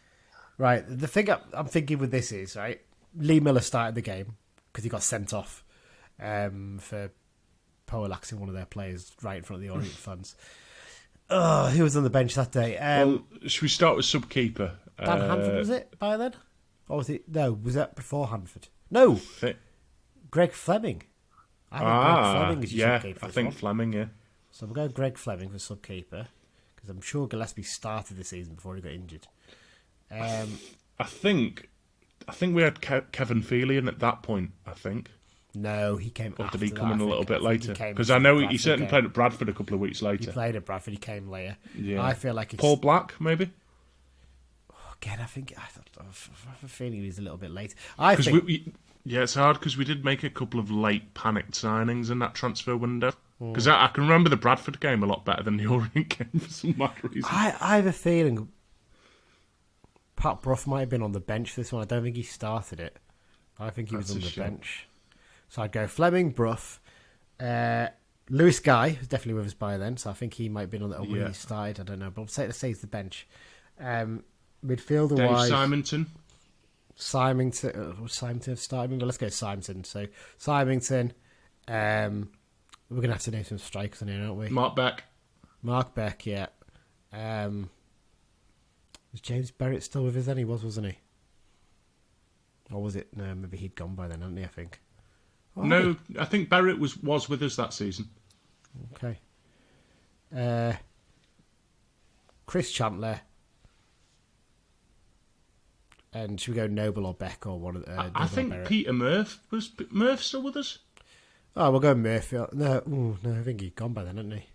Speaker 2: Right. The thing I'm thinking with this is, right, Lee Miller started the game because he got sent off for poleaxing one of their players right in front of the Orient fans. Oh, who was on the bench that day?
Speaker 3: Should we start with sub-keeper?
Speaker 2: Dan Hanford, was it, by then? Or was it... No, was that before Hanford? No! Greg Fleming. I think Greg Fleming is your sub-keeper.
Speaker 3: I think Fleming, yeah.
Speaker 2: So we'll go Greg Fleming for sub-keeper, because I'm sure Gillespie started the season before he got injured.
Speaker 3: I think we had Kevin Feely in at that point, I think.
Speaker 2: No, he came
Speaker 3: or
Speaker 2: after
Speaker 3: did he come in a little bit later?
Speaker 2: Because
Speaker 3: I know he certainly played at Bradford a couple of weeks later.
Speaker 2: He played at Bradford, he came later.
Speaker 3: Yeah.
Speaker 2: I feel like it's...
Speaker 3: Paul Black, maybe?
Speaker 2: Again, I have a feeling he was a little bit late.
Speaker 3: It's hard because we did make a couple of late panicked signings in that transfer window. Because I can remember the Bradford game a lot better than the Orient game for some mad reason.
Speaker 2: I have a feeling Pat Brough might have been on the bench for this one. I don't think he started it. I think he was on the bench. So I'd go Fleming, Brough. Lewis Guy was definitely with us by then, so I think he might have been on it when he started. I don't know, but let's say it's the bench. Midfielder wise,
Speaker 3: Dave
Speaker 2: Symington starting. But let's go Symington. So Symington. We're gonna have to name some strikers in here, aren't we?
Speaker 3: Mark Beck,
Speaker 2: yeah. Was James Berrett still with us then? He wasn't he? Or was it? No, maybe he'd gone by then, hadn't he? I think. Oh,
Speaker 3: no, I think Berrett was with us that season.
Speaker 2: Okay. Chris Chandler. And should we go Noble or Beck or one of the...
Speaker 3: I think Peter Murph. Was Murph still with us?
Speaker 2: Oh, we'll go Murphy. No, I think he'd gone by then, hadn't he?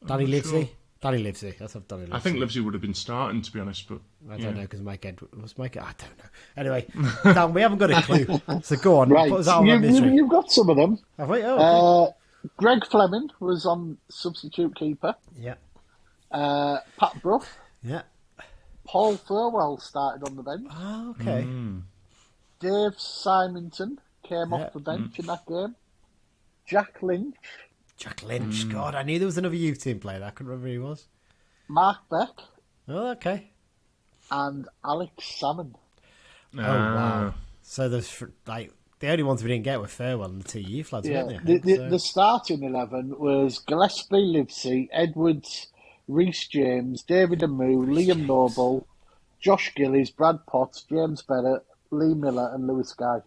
Speaker 2: Danny Livesey? Sure. Danny Livesey. Let's have Danny Livesey.
Speaker 3: I think Livesey would have been starting, to be honest, but...
Speaker 2: I don't know, because Mike Edwards... Was Mike... I don't know. Anyway, Dan, we haven't got a clue. So go on.
Speaker 4: Right.
Speaker 2: Put us out on misery.
Speaker 4: You've got some of them.
Speaker 2: Have we? Oh, okay.
Speaker 4: Greg Fleming was on substitute keeper.
Speaker 2: Yeah.
Speaker 4: Pat Brough.
Speaker 2: Yeah.
Speaker 4: Paul Thirlwell started on the bench.
Speaker 2: Oh, okay.
Speaker 4: Dave Simonton came off the bench in that game. Jack Lynch.
Speaker 2: Jack Lynch. God, I knew there was another youth team player. I couldn't remember who he was.
Speaker 4: Mark Beck.
Speaker 2: Oh, okay.
Speaker 4: And Alex Salmon.
Speaker 2: Oh, wow. So there's the only ones we didn't get were Fairwell and the two youth lads, weren't they?
Speaker 4: The starting 11 was Gillespie, Livesey, Edwards, Reece James, David Amu, Liam Noble, Josh Gillies, Brad Potts, James Bennett, Lee Miller, and Lewis Guy.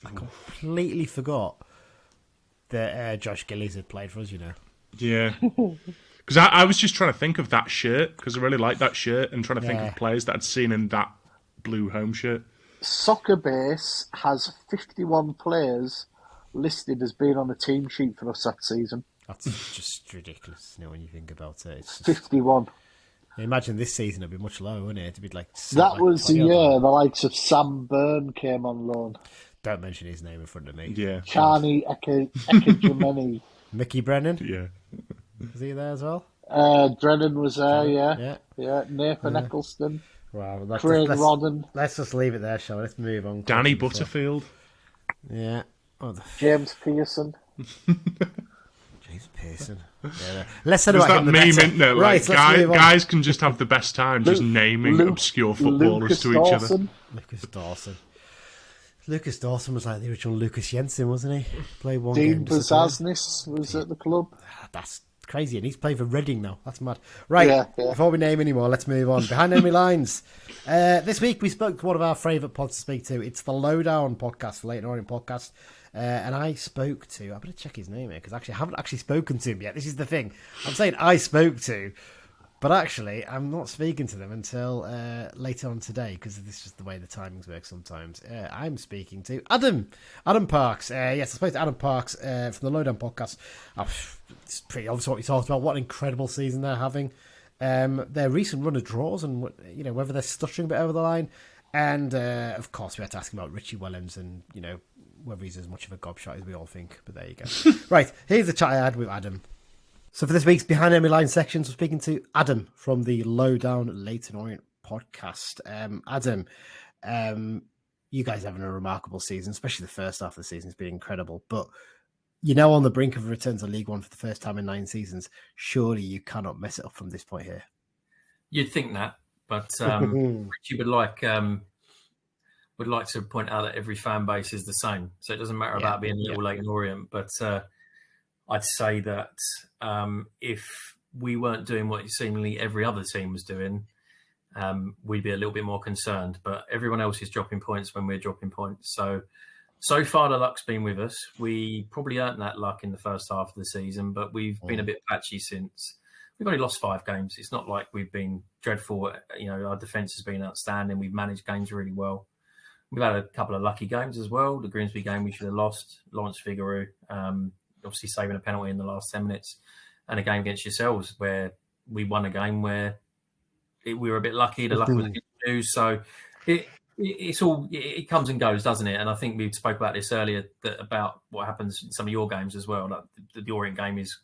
Speaker 2: I completely forgot that Josh Gillies had played for us,
Speaker 3: Yeah. Because I was just trying to think of that shirt, because I really like that shirt, and trying to think of players that I'd seen in that blue home shirt.
Speaker 4: Soccer Base has 51 players listed as being on the team sheet for us that season.
Speaker 2: That's just ridiculous, when you think about it. It's just,
Speaker 4: 51.
Speaker 2: Imagine this season it'd be much lower, wouldn't it? It'd be
Speaker 4: that was the year the likes of Sam Byrne came on loan.
Speaker 2: Don't mention his name in front of me.
Speaker 3: Yeah.
Speaker 4: Charney Ekejimeni.
Speaker 2: Mickey Brennan?
Speaker 3: Yeah.
Speaker 2: Was he there as well?
Speaker 4: Drennan was there, yeah. Nathan Eccleston.
Speaker 2: Wow,
Speaker 4: Craig Rodden.
Speaker 2: Let's just leave it there, shall we? Let's move on.
Speaker 3: Danny Butterfield.
Speaker 2: Yeah.
Speaker 4: James Pearson.
Speaker 2: James Pearson. Yeah, let's say
Speaker 3: about that meme, isn't it?
Speaker 2: Right,
Speaker 3: guys can just have the best time just naming obscure footballers to each other.
Speaker 2: Lucas Dawson was like the original Lucas Jensen, wasn't he? Played one
Speaker 4: Dean
Speaker 2: game.
Speaker 4: Bazasnis was at the club.
Speaker 2: That's crazy, and he's playing for Reading now. That's mad. Right, before we name any more, let's move on. Behind Enemy Lines. This week we spoke to one of our favourite pods to speak to. It's the Lowdown podcast, the Leyton Orient podcast. And I spoke to, I better check his name here, because actually I haven't actually spoken to him yet. This is the thing. I'm saying I spoke to, but actually I'm not speaking to them until later on today, because this is just the way the timings work sometimes. I'm speaking to Adam Parks. Yes, I spoke to Adam Parks from the Lowdown podcast. It's pretty obvious what we talked about. What an incredible season they're having. Their recent run of draws, and whether they're stuttering a bit over the line. And of course we had to ask him about Richie Wellens and whether he's as much of a gobshot as we all think. But there you go. Right, here's the chat I had with Adam. So for this week's Behind Enemy Line sections, we're speaking to Adam from the Lowdown Leyton Orient podcast. Adam, you guys are having a remarkable season, especially the first half of the season has been incredible. But you're now on the brink of a return to League One for the first time in 9 seasons. Surely you cannot mess it up from this point here.
Speaker 6: You'd think that, but Richie would like to point out that every fan base is the same. So it doesn't matter about being Little Leyton Orient. But I'd say that if we weren't doing what seemingly every other team was doing, we'd be a little bit more concerned. But everyone else is dropping points when we're dropping points. So far, the luck's been with us. We probably earned that luck in the first half of the season, but we've been a bit patchy since. We've only lost 5 games. It's not like we've been dreadful. Our defence has been outstanding. We've managed games really well. We've had a couple of lucky games as well. The Grimsby game we should have lost. Lawrence Figueroa, obviously saving a penalty in the last 10 minutes. And a game against yourselves where we won a game where we were a bit lucky. The luck was against you. So it comes and goes, doesn't it? And I think we spoke about this earlier, about what happens in some of your games as well. Like the Orient game is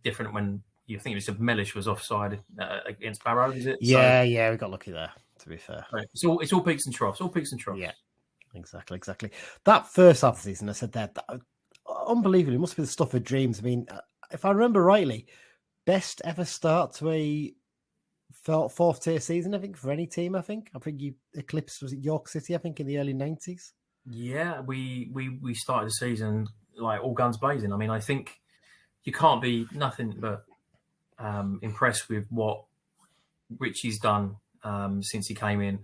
Speaker 6: different when you think it was Mellish was offside against Barrow, is it?
Speaker 2: Yeah, we got lucky there, to be fair.
Speaker 6: Right. It's all peaks and troughs, Yeah,
Speaker 2: exactly. That first half of the season, I said that unbelievable. It must be the stuff of dreams. I mean, if I remember rightly, best ever start to a 4th tier season, I think, for any team. I think you eclipsed, was it York City, I think, in the early 90s?
Speaker 6: Yeah, we started the season like all guns blazing. I mean, I think you can't be nothing but impressed with what Richie's done since he came in.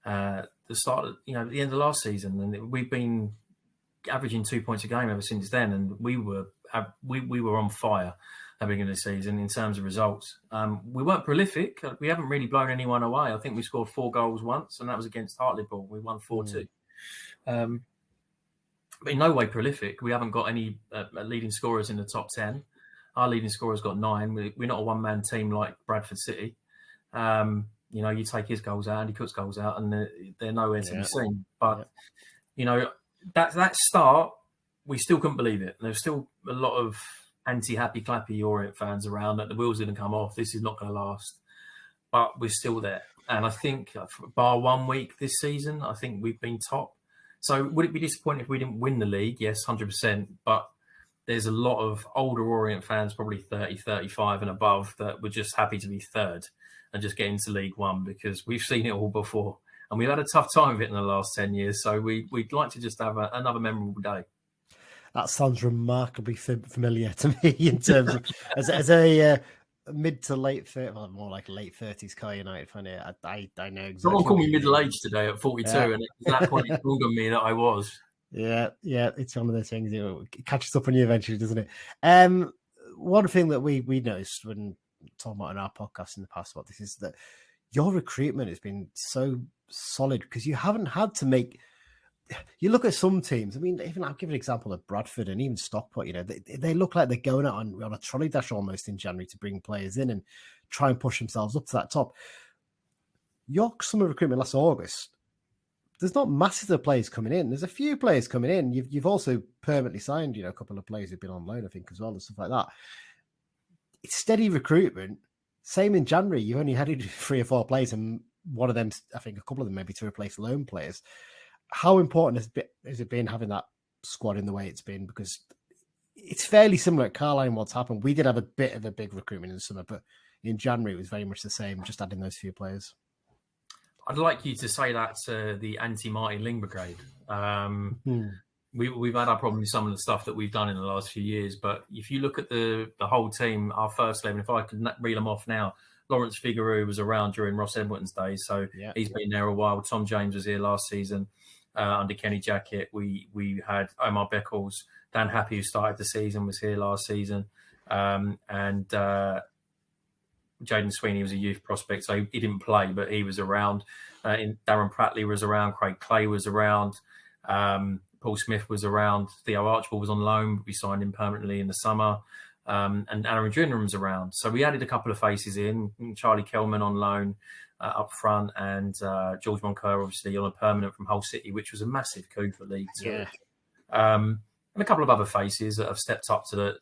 Speaker 6: The start, at the end of last season, and we've been averaging 2 points a game ever since then, and we were on fire at the beginning of the season in terms of results. We weren't prolific. We haven't really blown anyone away. I think we scored 4 goals once, and that was against Hartlepool. We won 4-2. But in no way prolific. We haven't got any leading scorers in the top 10. Our leading scorer's got 9. We're not a one-man team like Bradford City. You take his goals out, Andy Cook's goals out, and they're nowhere to be seen. But, that start, we still couldn't believe it. There's still a lot of anti-happy clappy Orient fans around that the wheels didn't come off. This is not going to last. But we're still there. And I think, bar 1 week this season, I think we've been top. So would it be disappointing if we didn't win the league? Yes, 100%. But there's a lot of older Orient fans, probably 30, 35 and above, that were just happy to be third and just get into League One, because we've seen it all before. And we've had a tough time of it in the last 10 years. So we'd like to just have another memorable day.
Speaker 2: That sounds remarkably familiar to me in terms of as a mid to late 30s, well, more like late 30s Carlisle United fan. I know exactly.
Speaker 6: Someone called me middle-aged today at 42, and at that point it dawned on me that I was.
Speaker 2: Yeah, it's one of those things. It catches up on you eventually, doesn't it? One thing that we noticed when talking about in our podcast in the past about this is that your recruitment has been so solid, because you haven't had to make. You look at some teams. I mean, even I'll give an example of Bradford and even Stockport. They look like they're going out on a trolley dash almost in January to bring players in and try and push themselves up to that top. Your summer recruitment last August, there's not masses of players coming in. There's a few players coming in. You've also permanently signed, a couple of players who've been on loan, I think, as well, and stuff like that. It's steady recruitment. Same in January. You've only had 3 or 4 players, and one of them, I think, a couple of them maybe to replace loan players. How important has it been having that squad in the way it's been? Because it's fairly similar at Carlisle and what's happened. We did have a bit of a big recruitment in the summer, but in January it was very much the same, just adding those few players.
Speaker 6: I'd like you to say that to the anti-Martin Ling Brigade. We've had our problem with some of the stuff that we've done in the last few years, but if you look at the whole team, our first 11, if I could reel them off now, Lawrence Figueroa was around during Ross Edmonton's days, so he's been there a while. Tom James was here last season under Kenny Jackett. We had Omar Beckles, Dan Happy, who started the season, was here last season, and Jaden Sweeney was a youth prospect, so he didn't play, but he was around. Darren Prattley was around. Craig Clay was around. Paul Smith was around. Theo Archibald was on loan. We signed him permanently in the summer. And Aaron Junior was around. So we added a couple of faces in. Charlie Kelman on loan up front, and George Moncur, obviously, on a permanent from Hull City, which was a massive coup for League Two. And a couple of other faces that have stepped up to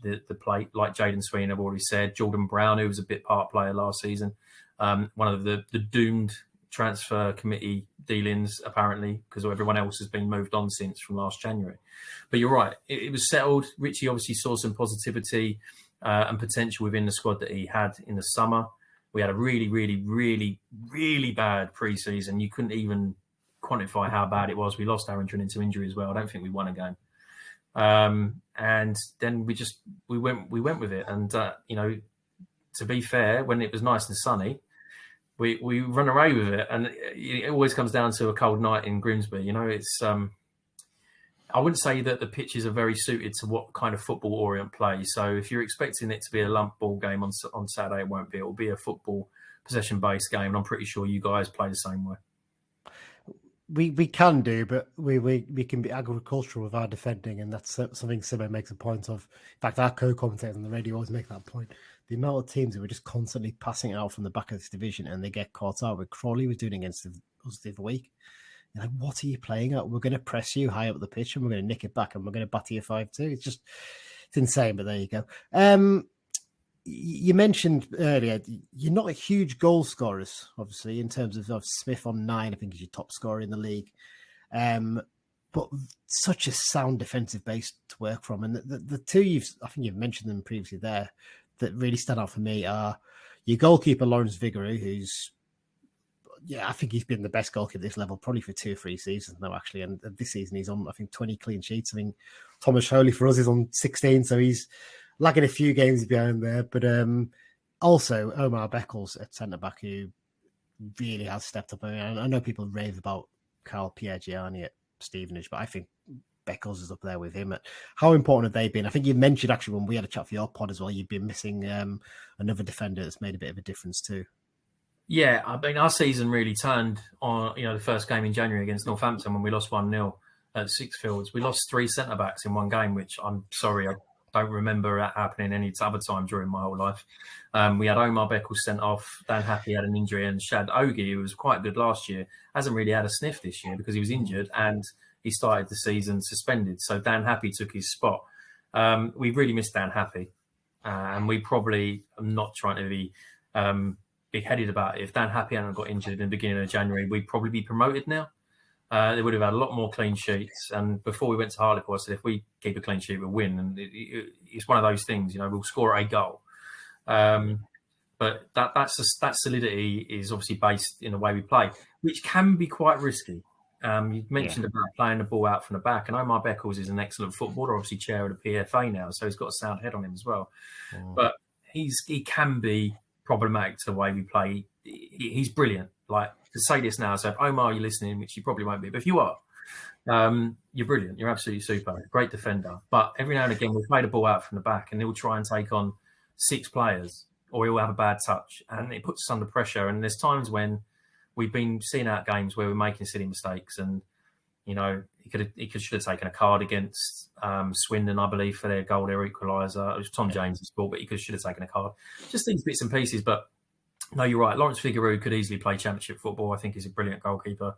Speaker 6: the plate, like Jaden Sweeney, I've already said. Jordan Brown, who was a bit part player last season. One of the doomed transfer committee dealings, apparently, because everyone else has been moved on since from last January. But you're right, it was settled. Richie obviously saw some positivity and potential within the squad that he had in the summer. We had a really, really, really, really bad pre-season. You couldn't even quantify how bad it was. We lost Aaron Trin into injury as well. I don't think we won a game. And then we went with it. And to be fair, when it was nice and sunny, we run away with it, and it always comes down to a cold night in Grimsby. It's I wouldn't say that the pitches are very suited to what kind of football Orient plays. So if you're expecting it to be a lump ball game on Saturday, it won't be. It will be a football possession-based game, and I'm pretty sure you guys play the same way.
Speaker 2: We can do, but we can be agricultural with our defending, and that's something Simmo makes a point of. In fact, our co-commentators on the radio always make that point. The amount of teams who are just constantly passing out from the back of this division and they get caught out. What Crawley was doing against us the other week. You're like, what are you playing at? We're going to press you high up the pitch and we're going to nick it back and we're going to batter you 5-2. It's insane, but there you go. You mentioned earlier, you're not a huge goal scorers, obviously, in terms of Smith on 9, I think is your top scorer in the league. But such a sound defensive base to work from. And the two I think you've mentioned them previously there, that really stand out for me are your goalkeeper, Lawrence Figueroa, who's, I think he's been the best goalkeeper at this level, probably for 2 or 3 seasons now, actually. And this season he's on, I think, 20 clean sheets. I mean, Thomas Holy for us is on 16, so he's lagging a few games behind there. But also Omar Beckles at centre-back, who really has stepped up. I mean, I know people rave about Carl Piergiani at Stevenage, but I think Beckles is up there with him. How important have they been? I think you mentioned, actually, when we had a chat for your pod as well, you've been missing another defender that's made a bit of a difference too.
Speaker 6: Yeah, I mean, our season really turned on, the first game in January against Northampton when we lost 1-0 at Sixfields. We lost 3 centre-backs in one game, which I'm sorry, I don't remember that happening any other time during my whole life. We had Omar Beckles sent off, Dan Happy had an injury, and Shad Ogie, who was quite good last year, hasn't really had a sniff this year because he was injured and he started the season suspended. So Dan Happy took his spot. We really missed Dan Happy. And we probably, I'm not trying to be big-headed about it. If Dan Happy hadn't got injured in the beginning of January, we'd probably be promoted now. They would have had a lot more clean sheets. And before we went to Hartlepool, I said, if we keep a clean sheet, we'll win. And it's one of those things, we'll score a goal. But that solidity is obviously based in the way we play, which can be quite risky. You mentioned about playing the ball out from the back, and Omar Beckles is an excellent footballer, obviously chair of the PFA now, so he's got a sound head on him as well. But he can be problematic to the way we play. He's brilliant. Like, to say this now, so if Omar, you're listening, which you probably won't be, but if you are, you're brilliant. You're absolutely super. Great defender. But every now and again, we'll play the ball out from the back, and he'll try and take on 6 players, or he'll have a bad touch, and it puts us under pressure. And there's times when we've been seeing out games where we're making silly mistakes, and he should have taken a card against Swindon, I believe, for their goal, their equaliser. It was Tom James' ball, but he should have taken a card. Just these bits and pieces. But no, you're right. Lawrence Figueroa could easily play Championship football. I think he's a brilliant goalkeeper.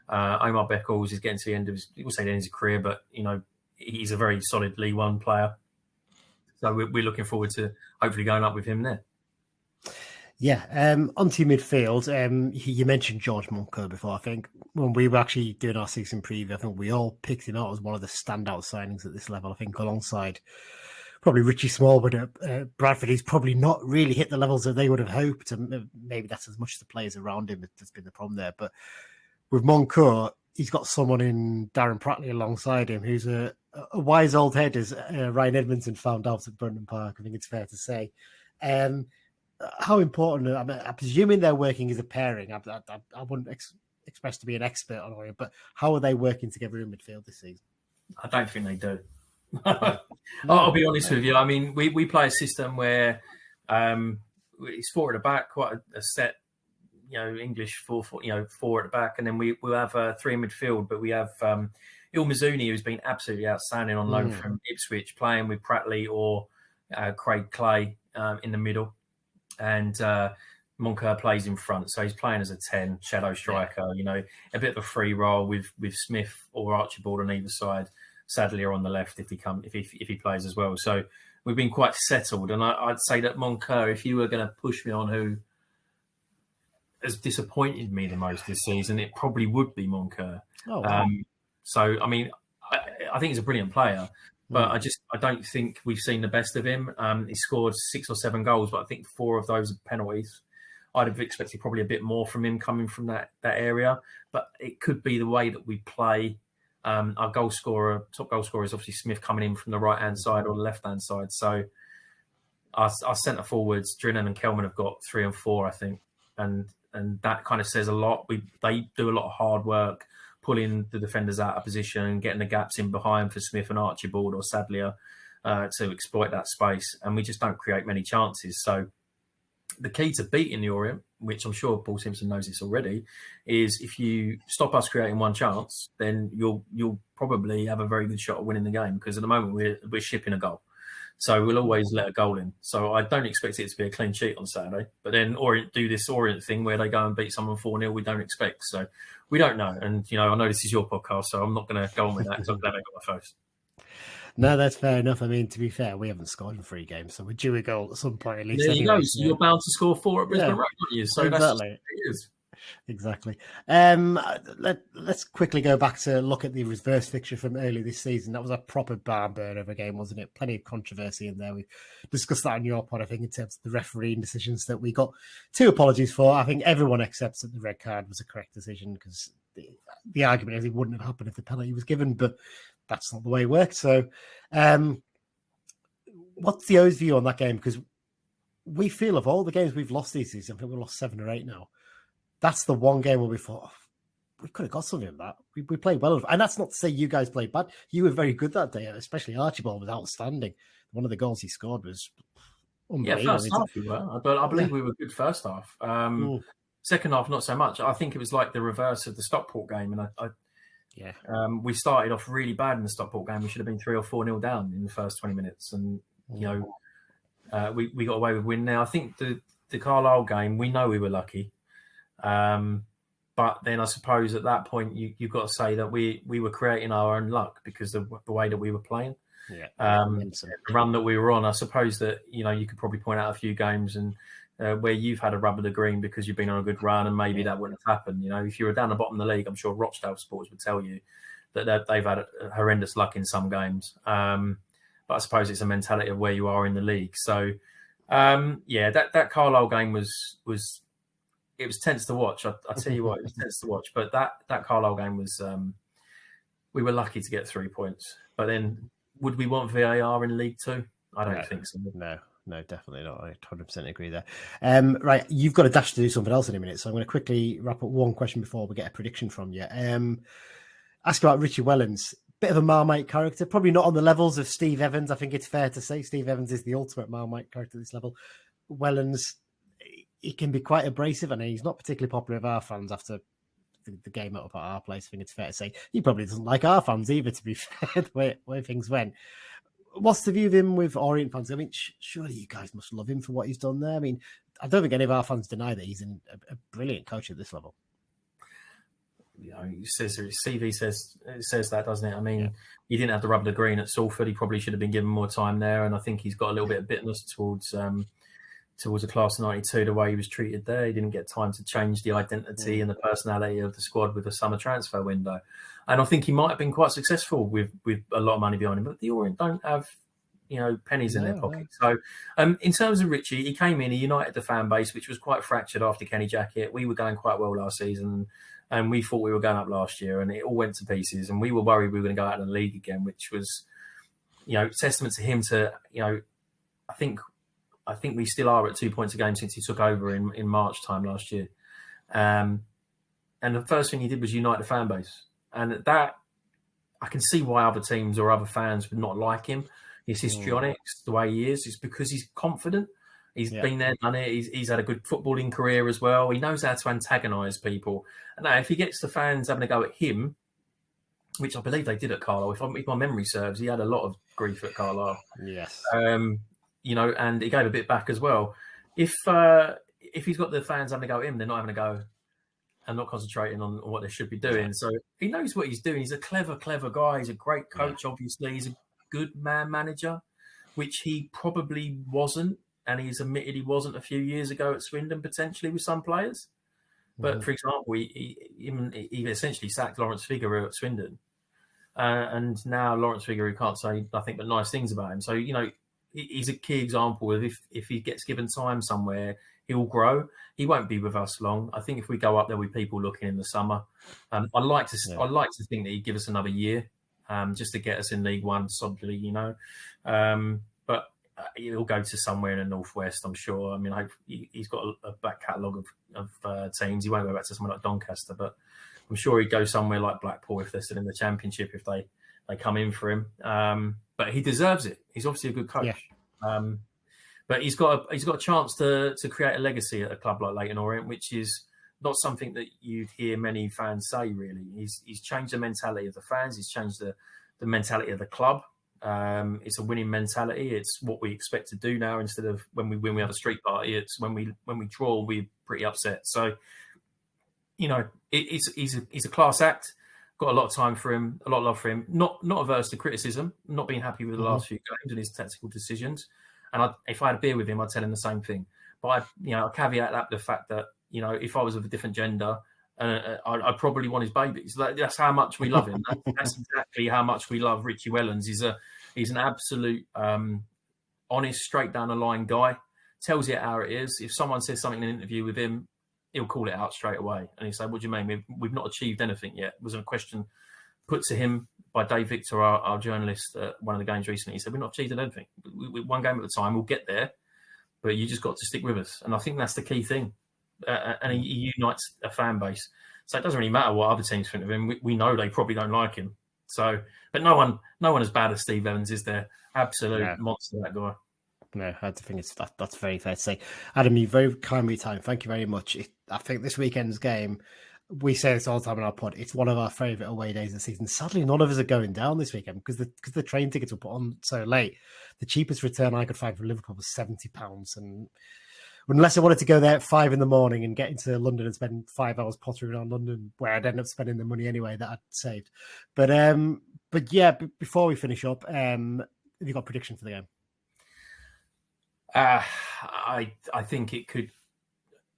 Speaker 6: Omar Beckles is getting to the end of his career, but he's a very solid League One player. So we're looking forward to hopefully going up with him there.
Speaker 2: Yeah, onto midfield. You mentioned George Moncur before. I think when we were actually doing our season preview, I think we all picked him out as one of the standout signings at this level. I think alongside probably Richie Smallwood at Bradford, he's probably not really hit the levels that they would have hoped. And maybe that's as much as the players around him that's been the problem there. But with Moncur, he's got someone in Darren Prattley alongside him who's a wise old head, as Ryan Edmondson found out at Brunton Park. I think it's fair to say. How important? I'm presuming they're working as a pairing. I wouldn't express to be an expert on Orient, but how are they working together in midfield this season?
Speaker 6: I don't think they do. I'll be honest with you. I mean, we play a system where it's 4 at the back, quite a set, English 4 at the back, and then we'll have 3 in midfield. But we have Il Mazzuni, who's been absolutely outstanding on loan from Ipswich, playing with Prattley or Craig Clay in the middle. And Moncur plays in front, so he's playing as a 10 shadow striker. A bit of a free role with Smith or Archibald on either side. Sadlier on the left if he plays as well. So we've been quite settled, and I'd say that Moncur, if you were going to push me on who has disappointed me the most this season, it probably would be Moncur.
Speaker 2: Oh, wow.
Speaker 6: So I mean, I think he's a brilliant player. But I don't think we've seen the best of him. He scored 6 or 7 goals, but I think 4 of those are penalties. I'd have expected probably a bit more from him coming from that area. But it could be the way that we play. Our top goal scorer is obviously Smith coming in from the right-hand side or the left-hand side. So our centre forwards, Drinnan and Kelman, have got 3 and 4, I think. And that kind of says a lot. They do a lot of hard work, pulling the defenders out of position and getting the gaps in behind for Smith and Archibald or Sadlier to exploit that space. And we just don't create many chances. So the key to beating the Orient, which I'm sure Paul Simpson knows this already, is if you stop us creating one chance, then you'll probably have a very good shot at winning the game, because at the moment we're shipping a goal. So we'll always let a goal in. So I don't expect it to be a clean sheet on Saturday. But then Orient do this Orient thing where they go and beat someone 4-0 we don't expect. So we don't know. And, I know this is your podcast, so I'm not going to go on with that because I'm glad I got my first.
Speaker 2: No, that's fair enough. I mean, to be fair, we haven't scored in 3 games, so we're due a goal at some point at least.
Speaker 6: There you go. So you're bound to score 4 at Brisbane Road, aren't you? So
Speaker 2: exactly.
Speaker 6: That's just what it is.
Speaker 2: Exactly. Let's quickly go back to look at the reverse fixture from early this season. That was a proper barn burner of a game, wasn't it? Plenty of controversy in there. We discussed that on your pod, I think, in terms of the refereeing decisions that we got 2 apologies for. I think everyone accepts that the red card was a correct decision, because the argument is it wouldn't have happened if the penalty was given, but that's not the way it worked. So what's the O's view on that game? Because we feel of all the games we've lost this season, I think we've lost 7 or 8 now. That's the one game where we thought, we could have got something in that. We played well. And that's not to say you guys played bad. You were very good that day, especially Archibald was outstanding. One of the goals he scored was unbelievable.
Speaker 6: Yeah, first half we were. But I believe we were good first half. Second half, not so much. I think it was like the reverse of the Stockport game. And we started off really bad in the Stockport game. We should have been 3 or 4-0 down in the first 20 minutes. And, we got away with win. Now, I think the Carlisle game, we know we were lucky. But then I suppose at that point you've got to say that we were creating our own luck because of the way that we were playing.
Speaker 2: Yeah.
Speaker 6: The run that we were on, I suppose that you could probably point out a few games and where you've had a rub of the green because you've been on a good run, and maybe that wouldn't have happened. If you were down the bottom of the league, I'm sure Rochdale supporters would tell you that they've had horrendous luck in some games. But I suppose it's a mentality of where you are in the league. So, that Carlisle game was tense to watch. I tell you what, it was tense to watch. But that Carlisle game was, we were lucky to get 3 points. But then, would we want VAR in League Two? I don't think so.
Speaker 2: No, definitely not. I 100% agree there. Right, you've got a dash to do something else in a minute, so I'm going to quickly wrap up one question before we get a prediction from you. Ask about Richie Wellens. Bit of a Marmite character, probably not on the levels of Steve Evans. I think it's fair to say Steve Evans is the ultimate Marmite character at this level. Wellens, he can be quite abrasive, and he's not particularly popular with our fans after the game up at our place. I think it's fair to say he probably doesn't like our fans either, to be fair, the way things went. What's the view of him with Orient fans? I mean, surely you guys must love him for what he's done there. I mean, I don't think any of our fans deny that he's a brilliant coach at this level.
Speaker 6: He says his CV says that, doesn't it? I mean, he didn't have the rub of the green at Salford. He probably should have been given more time there, and I think he's got a little bit of bitterness towards the class of '92, the way he was treated there. He didn't get time to change the identity and the personality of the squad with the summer transfer window. And I think he might have been quite successful with a lot of money behind him. But the Orient don't have, pennies in their pocket. So in terms of Richie, he came in, he united the fan base, which was quite fractured after Kenny Jackett. We were going quite well last season, and we thought we were going up last year, and it all went to pieces. And we were worried we were going to go out in the league again, which was, testament to him to, I think we still are at 2 points a game since he took over in March time last year. And the first thing he did was unite the fan base. And that, I can see why other teams or other fans would not like him. His histrionics, the way he is, it's because he's confident. He's been there, done it. He's had a good footballing career as well. He knows how to antagonise people. And now, if he gets the fans having a go at him, which I believe they did at Carlisle, if my memory serves, he had a lot of grief at Carlisle.
Speaker 2: Yes.
Speaker 6: And he gave a bit back as well. If he's got the fans having a go at him, they're not having a go and not concentrating on what they should be doing. Yeah. So he knows what he's doing. He's a clever guy. He's a great coach, obviously. He's a good man manager, which he probably wasn't. And he's admitted he wasn't a few years ago at Swindon, potentially with some players. But for example, he essentially sacked Lawrence Figueroa at Swindon. And now Lawrence Figueroa can't say nothing but nice things about him. So, he's a key example of if he gets given time somewhere, he'll grow. He won't be with us long. I think if we go up, there'll be people looking in the summer. I'd like to think that he'd give us another year, just to get us in League One solidly, But he'll go to somewhere in the Northwest, I'm sure. I mean, he's got a back catalogue of teams. He won't go back to somewhere like Doncaster, but I'm sure he'd go somewhere like Blackpool if they're still in the Championship, if they come in for him. But he deserves it. He's obviously a good coach. Yeah. But he's got a chance to create a legacy at a club like Leyton Orient, which is not something that you'd hear many fans say, really. He's changed the mentality of the fans. He's changed the mentality of the club. It's a winning mentality. It's what we expect to do now instead of when we have a street party. It's when we draw, we're pretty upset. So, he's a class act. Got a lot of time for him, a lot of love for him. Not averse to criticism. Not being happy with the last few games and his tactical decisions. And if I had a beer with him, I'd tell him the same thing. But I caveat that with the fact that if I was of a different gender, I'd probably want his babies. That's how much we love him. That's exactly how much we love Richie Wellens. He's an absolute honest, straight down the line guy. Tells you how it is. If someone says something in an interview with him, he'll call it out straight away. And he'll say, "What do you mean? We've not achieved anything yet." It was a question put to him by Dave Victor, our journalist, at one of the games recently. He said, "We've not achieved anything. We one game at a time. We'll get there, but you just got to stick with us." And I think that's the key thing. And he unites a fan base. So it doesn't really matter what other teams think of him. We know they probably don't like him. So, but no one as bad as Steve Evans is there. Absolute monster, that guy.
Speaker 2: No, I think that's very fair to say. Adam, you very kindly time. Thank you very much. I think this weekend's game, we say this all the time in our pod, it's one of our favourite away days of the season. Sadly, none of us are going down this weekend because the train tickets were put on so late. The cheapest return I could find for Liverpool was £70. And unless I wanted to go there at 5 a.m. and get into London and spend 5 hours pottering around London, where I'd end up spending the money anyway that I'd saved. But yeah, before we finish up, have you got a prediction for the game?
Speaker 6: I think it could.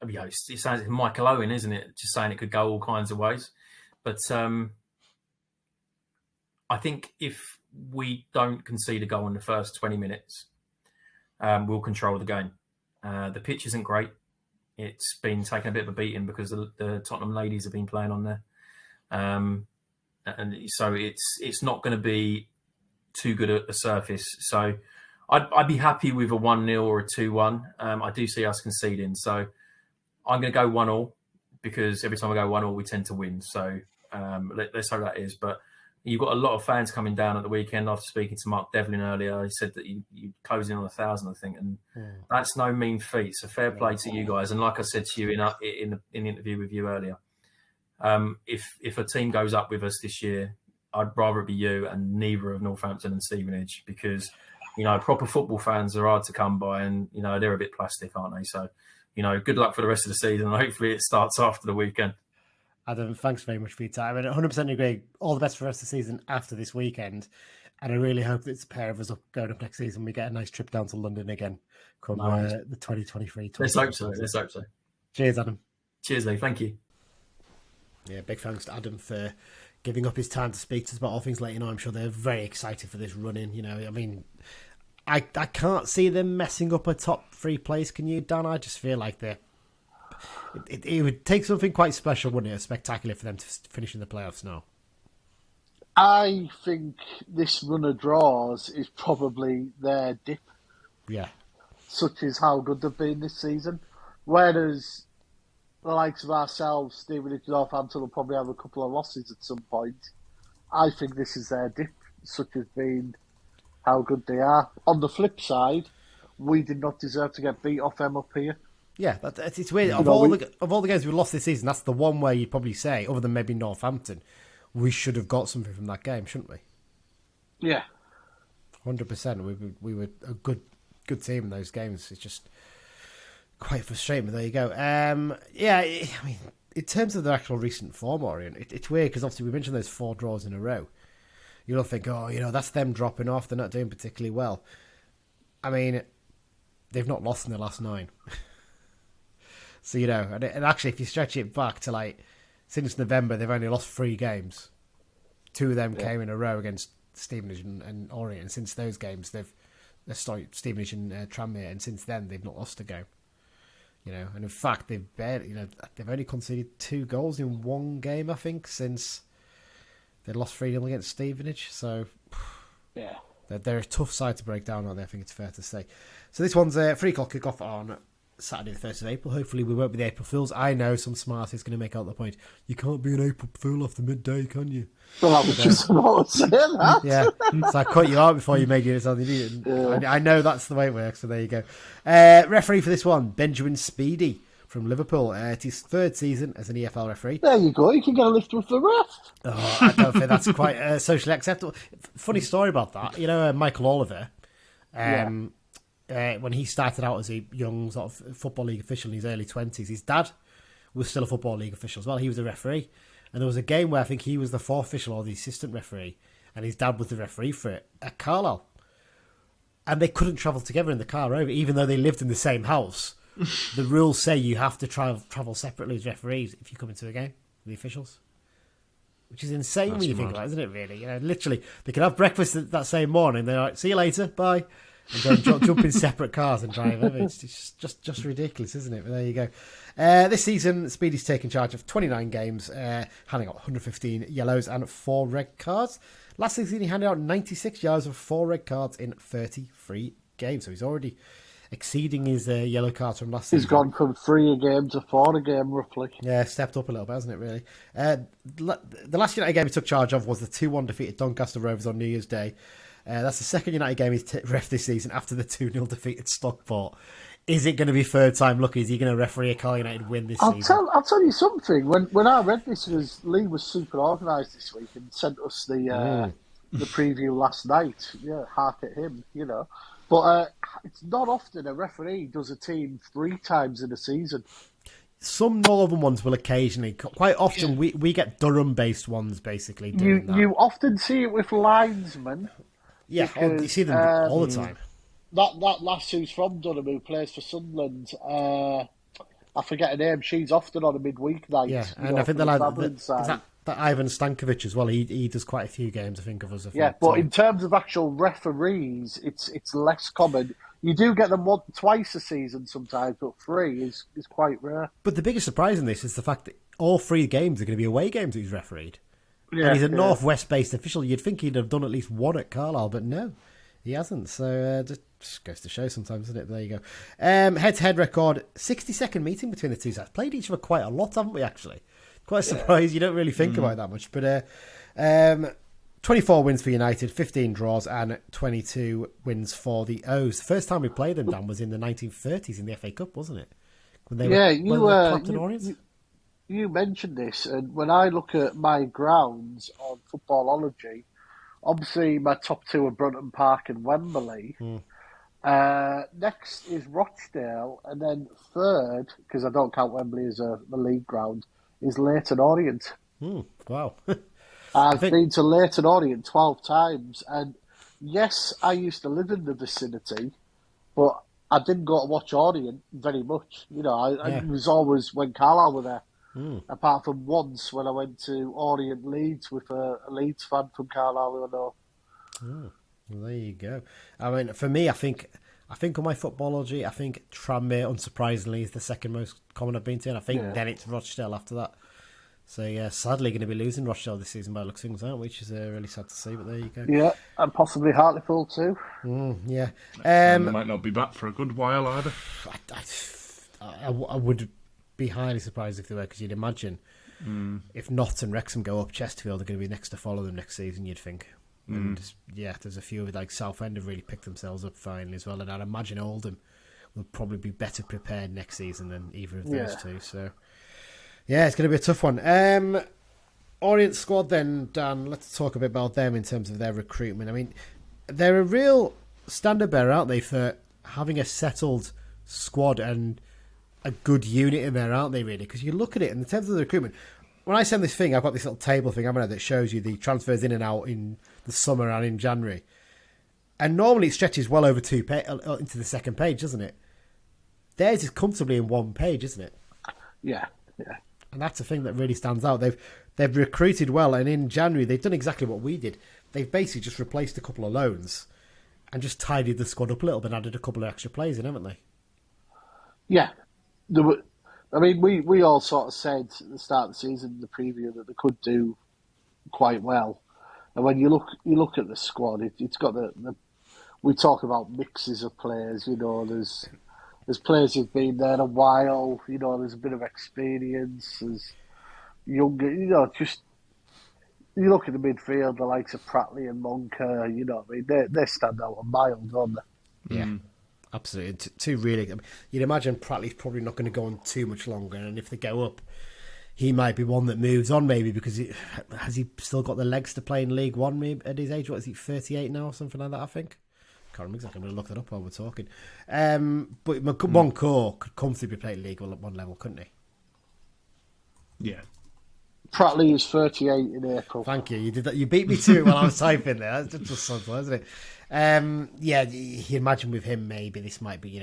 Speaker 6: It sounds like Michael Owen, isn't it? Just saying it could go all kinds of ways. But I think if we don't concede a goal in the first 20 minutes, we'll control the game. The pitch isn't great. It's been taking a bit of a beating because the Tottenham ladies have been playing on there. And so it's not going to be too good at the surface. So I'd be happy with a 1-0 or a 2-1. I do see us conceding. So I'm going to go 1-1 because every time I go 1-1, we tend to win. So let's hope that is. But you've got a lot of fans coming down at the weekend. After speaking to Mark Devlin earlier, he said that you close in on 1,000, I think. And that's no mean feat. So fair play to you guys. And like I said to you in the interview with you earlier, if a team goes up with us this year, I'd rather it be you and neither of Northampton and Stevenage because, proper football fans are hard to come by and, they're a bit plastic, aren't they? So, good luck for the rest of the season. And hopefully it starts after the weekend.
Speaker 2: Adam, thanks very much for your time. And 100% agree. All the best for the rest of the season after this weekend. And I really hope that it's a pair of us going up next season. We get a nice trip down to London again come the 2023.
Speaker 6: Let's hope so.
Speaker 2: Cheers, Adam. Cheers,
Speaker 6: Lee. Thank you.
Speaker 2: Yeah, big thanks to Adam for giving up his time to speak to us about all things Leyton Orient. I'm sure they're very excited for this run-in. I can't see them messing up a top 3 place. Can you, Dan? I just feel like it would take something quite special, wouldn't it? Spectacular for them to finish in the playoffs now.
Speaker 4: I think this run of draws is probably their dip.
Speaker 2: Yeah.
Speaker 4: Such as how good they've been this season. Whereas the likes of ourselves, Stevenage and Northampton will probably have a couple of losses at some point. I think this is their dip, such as being how good they are. On the flip side, we did not deserve to get beat off them up here.
Speaker 2: Yeah, it's weird. Of all the games we've lost this season, that's the one where you'd probably say, other than maybe Northampton, we should have got something from that game, shouldn't we?
Speaker 4: Yeah.
Speaker 2: 100%. We were a good team in those games. It's just quite frustrating, but there you go. In terms of the actual recent form, Orient, it's weird because obviously we mentioned those 4 draws in a row. You'll think, that's them dropping off. They're not doing particularly well. I mean, they've not lost in the last 9. So, and actually, if you stretch it back to since November, they've only lost 3 games. 2 of them came in a row against Stevenage and Orient. And since those games, Stevenage and Tranmere, and since then, they've not lost a game. And in fact, they've only conceded 2 goals in 1 game, I think, since they lost 3-0 against Stevenage. So,
Speaker 4: yeah,
Speaker 2: they're a tough side to break down, aren't they? I think it's fair to say. So this one's a 3:00 kick-off on Saturday the 1st of April. Hopefully we won't be the April Fools. I know some smart is going to make out the point. You can't be an April Fool after midday, can you?
Speaker 4: Well, I was just about to say that.
Speaker 2: Yeah, so I cut you out before you made it on the video. I know that's the way it works, so there you go. Referee for this one, Benjamin Speedy from Liverpool. It's his 3rd season as an EFL referee.
Speaker 4: There you go. You can get a lift with the ref.
Speaker 2: Oh, I don't think that's quite socially acceptable. Funny story about that. Michael Oliver, when he started out as a young sort of Football League official in his early 20s, his dad was still a Football League official as well. He was a referee. And there was a game where I think he was the 4th official or the assistant referee, and his dad was the referee for it at Carlisle. And they couldn't travel together in the car over, even though they lived in the same house. The rules say you have to travel separately as referees if you come into a game, the officials. Which is insane when you think about it, isn't it, really? Literally, they can have breakfast that same morning, they're like, see you later, bye. And go jump in separate cars and drive over. It's just ridiculous, isn't it? But there you go. This season, Speedy's taken charge of 29 games, handing out 115 yellows and 4 red cards. Last season, he handed out 96 yellows and 4 red cards in 33 games. So he's already exceeding his yellow cards from last season.
Speaker 4: He's gone from 3 a game to 4 a game, roughly.
Speaker 2: Yeah, stepped up a little bit, hasn't it, really? The last United game he took charge of was the 2-1 defeat at Doncaster Rovers on New Year's Day. That's the second United game he's ref this season after the 2-0 defeat at Stockport. Is it going to be 3rd time lucky? Is he going to referee a Carlisle United win this season?
Speaker 4: I'll tell you something. When I read this, Lee was super organised this week and sent us the preview last night. Yeah, hark at him, But it's not often a referee does a team 3 times in a season.
Speaker 2: Some northern ones will occasionally. Quite often, we get Durham-based ones, basically.
Speaker 4: You often see it with linesmen.
Speaker 2: Yeah, you see them all the time.
Speaker 4: that lass who's from Durham who plays for Sunderland, I forget her name. She's often on a midweek night.
Speaker 2: Yeah, and I think the
Speaker 4: the
Speaker 2: lad
Speaker 4: travelling side.
Speaker 2: that Ivan Stankovic as well. He does quite a few games. I think of us.
Speaker 4: Yeah, but in terms of actual referees, it's less common. You do get them twice a season sometimes, but 3 is quite rare.
Speaker 2: But the biggest surprise in this is the fact that all 3 games are going to be away games that he's refereed.
Speaker 4: Yeah,
Speaker 2: and he's a Northwest-based official. You'd think he'd have done at least 1 at Carlisle, but no, he hasn't. So just goes to show sometimes, doesn't it? There you go. Head-to-head record, 60-second meeting between the two sides. Played each other quite a lot, haven't we, actually? Quite surprised. You don't really think about it that much. But 24 wins for United, 15 draws, and 22 wins for the O's. The first time we played them, Dan, was in the 1930s in the FA Cup, wasn't it? When they Leyton Orient.
Speaker 4: You mentioned this, and when I look at my grounds on Footballology, obviously my top 2 are Brunton Park and Wembley. Next is Rochdale, and then third, because I don't count Wembley as a league ground, is Leyton Orient.
Speaker 2: Wow.
Speaker 4: I've been to Leyton Orient 12 times, and yes, I used to live in the vicinity, but I didn't go to watch Orient very much. It was always when Carlisle were there. Apart from once when I went to Orient Leeds with a Leeds fan from Carlisle who I know.
Speaker 2: Well, there you go. I mean, for me, I think on my Footballology, I think Tranmere, unsurprisingly, is the second most common I've been to, and I think then it's Rochdale after that. So, yeah, sadly going to be losing Rochdale this season by the looks of things, aren't we? Which is really sad to see, but there you go.
Speaker 4: Yeah, and possibly Hartlepool too.
Speaker 2: Yeah.
Speaker 3: They might not be back for a good while either.
Speaker 2: I would be highly surprised if they were, because you'd imagine if Notts and Wrexham go up, Chesterfield are going to be next to follow them next season, you'd think. And there's a few like Southend have really picked themselves up finally as well, and I'd imagine Oldham will probably be better prepared next season than either of those two. So yeah, it's going to be a tough one. Orient squad then, Dan, let's talk a bit about them in terms of their recruitment. I mean, they're a real standard bearer, aren't they, for having a settled squad and a good unit in there, aren't they, really? Because you look at it, in terms of the recruitment, when I send this thing, I've got this little table thing, haven't I, that shows you the transfers in and out in the summer and in January. And normally it stretches well over into the second page, doesn't it? Theirs is comfortably in 1 page, isn't it?
Speaker 4: Yeah.
Speaker 2: And that's the thing that really stands out. They've recruited well, and in January they've done exactly what we did. They've basically just replaced a couple of loans and just tidied the squad up a little bit and added a couple of extra players in, haven't they? Yeah.
Speaker 4: We all sort of said at the start of the season, the preview, that they could do quite well. And when you look at the squad, it's got we talk about mixes of players. There's players who've been there a while. There's a bit of experience. There's younger. Just you look at the midfield, the likes of Pratley and Monker. They stand out a mile, don't they?
Speaker 2: Yeah. Absolutely. Two really... you'd imagine Pratley's probably not going to go on too much longer, and if they go up, he might be one that moves on maybe, because has he still got the legs to play in League One maybe at his age? What is he, 38 now or something like that, I think? Can't remember exactly. I'm going to look that up while we're talking. But Moncourt could comfortably play League One level, couldn't he?
Speaker 3: Yeah.
Speaker 4: Pratley is 38 in April.
Speaker 2: Thank you. You did that. You beat me to it while I was typing there. That's just something, isn't it? You imagine with him, maybe this might be,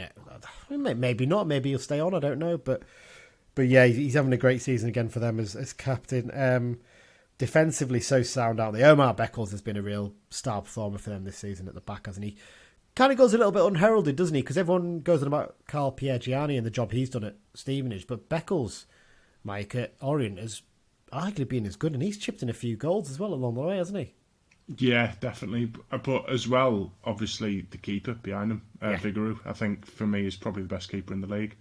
Speaker 2: maybe not. Maybe he'll stay on. I don't know, but yeah, he's having a great season again for them as captain. Defensively, so sound, aren't they? Omar Beckles has been a real star performer for them this season at the back, hasn't he? Kind of goes a little bit unheralded, doesn't he? Because everyone goes on about Carl Piergianni and the job he's done at Stevenage, but Beckles, Mike, at Orient has arguably been as good, and he's chipped in a few goals as well along the way, hasn't he?
Speaker 3: Yeah, definitely. But as well, obviously, the keeper behind him, Vigouroux, I think, for me, is probably the best keeper in the league.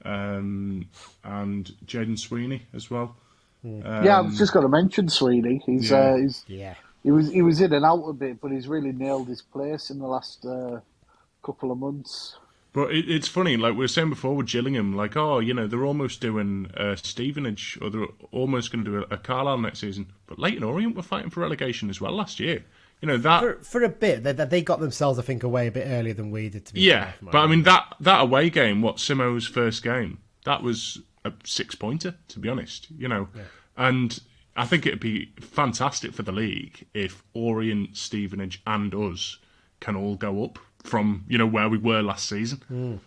Speaker 3: And Jaden Sweeney as well.
Speaker 4: I was just going to mention Sweeney. He was in and out a bit, but he's really nailed his place in the last couple of months.
Speaker 3: But it's funny, like we were saying before with Gillingham, like, they're almost doing Stevenage, or they're almost going to do a Carlisle next season. But Leyton Orient were fighting for relegation as well last year. That
Speaker 2: for a bit, they got themselves, I think, away a bit earlier than we did. To be
Speaker 3: fair, but I mean that away game, Simmo's first game, that was a 6-pointer, to be honest. And I think it'd be fantastic for the league if Orient, Stevenage, and us can all go up from where we were last season.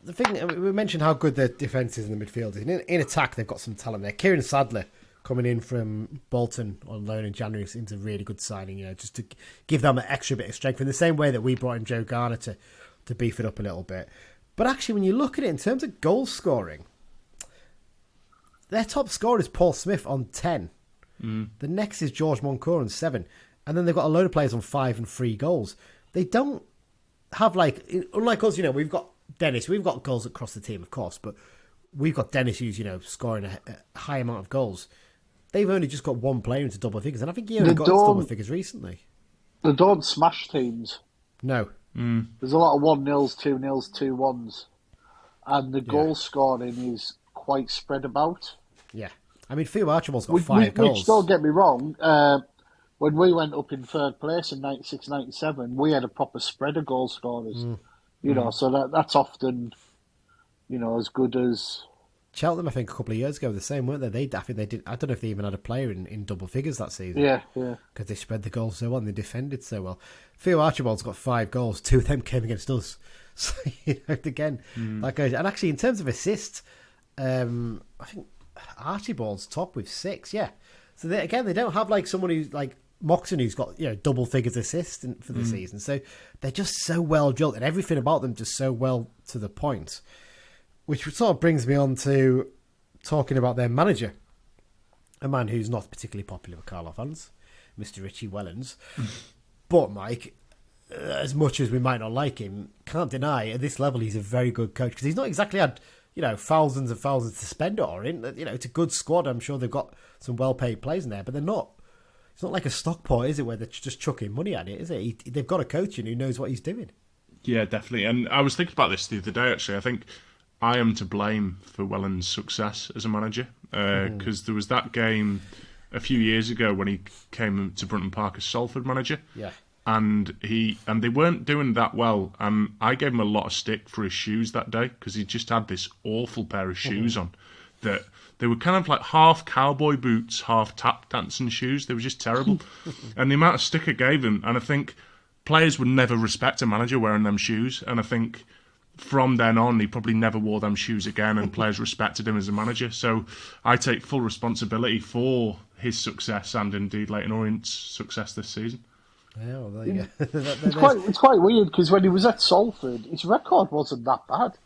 Speaker 2: The thing, we mentioned how good their defence is in the midfield. In attack, they've got some talent there. Kieran Sadler coming in from Bolton on loan in January seems a really good signing, just to give them an extra bit of strength in the same way that we brought in Joe Garner to beef it up a little bit. But actually, when you look at it in terms of goal scoring, their top scorer is Paul Smith on 10. The next is George Moncourt on 7. And then they've got a load of players on 5 and 3 goals. They don't have, unlike us, we've got Dennis, we've got goals across the team, of course, but we've got Dennis who's, scoring a high amount of goals. They've only just got one player into double figures, and I think he only got into double figures recently.
Speaker 4: They don't smash teams.
Speaker 2: No.
Speaker 4: There's a lot of 1-0s, 2-0s, 2-1s, and the goal scoring is quite spread about.
Speaker 2: Yeah. I mean, Theo Archibald's got 5 goals.
Speaker 4: Which, don't get me wrong, when we went up in 3rd place in 96-97, we had a proper spread of goal scorers. So that's often, as good as...
Speaker 2: Cheltenham, I think, a couple of years ago, the same, weren't they? I think they did. I don't know if they even had a player in double figures that season.
Speaker 4: Yeah.
Speaker 2: Because they spread the goals so well and they defended so well. Theo Archibald's got 5 goals. 2 of them came against us. So, again, that goes. And actually, in terms of assists, I think Archibald's top with 6, yeah. So, they don't have, someone who's, Moxon, who's got, double figures assists for the season. So, they're just so well drilled and everything about them just so well to the point. Which sort of brings me on to talking about their manager, a man who's not particularly popular with Carlisle fans, Mr. Richie Wellens. But, Mike, as much as we might not like him, can't deny at this level he's a very good coach because he's not exactly had, thousands and thousands to spend at Orient. It's a good squad. I'm sure they've got some well-paid players in there, but they're not. It's not like a Stockport, is it, where they're just chucking money at it, is it? They've got a coach in who knows what he's doing.
Speaker 3: Yeah, definitely. And I was thinking about this the other day, actually. I think I am to blame for Wellens' success as a manager because there was that game a few years ago when he came to Brunton Park as Salford manager.
Speaker 2: Yeah.
Speaker 3: And they weren't doing that well. And I gave him a lot of stick for his shoes that day because he just had this awful pair of shoes on that they were kind of like half cowboy boots, half tap dancing shoes. They were just terrible. And the amount of stick I gave him, and I think players would never respect a manager wearing them shoes. And I think from then on, he probably never wore them shoes again, and players respected him as a manager. So I take full responsibility for his success and indeed Leyton Orient's success this season.
Speaker 2: Yeah, well, there you go.
Speaker 4: It's quite weird because when he was at Salford, his record wasn't that bad.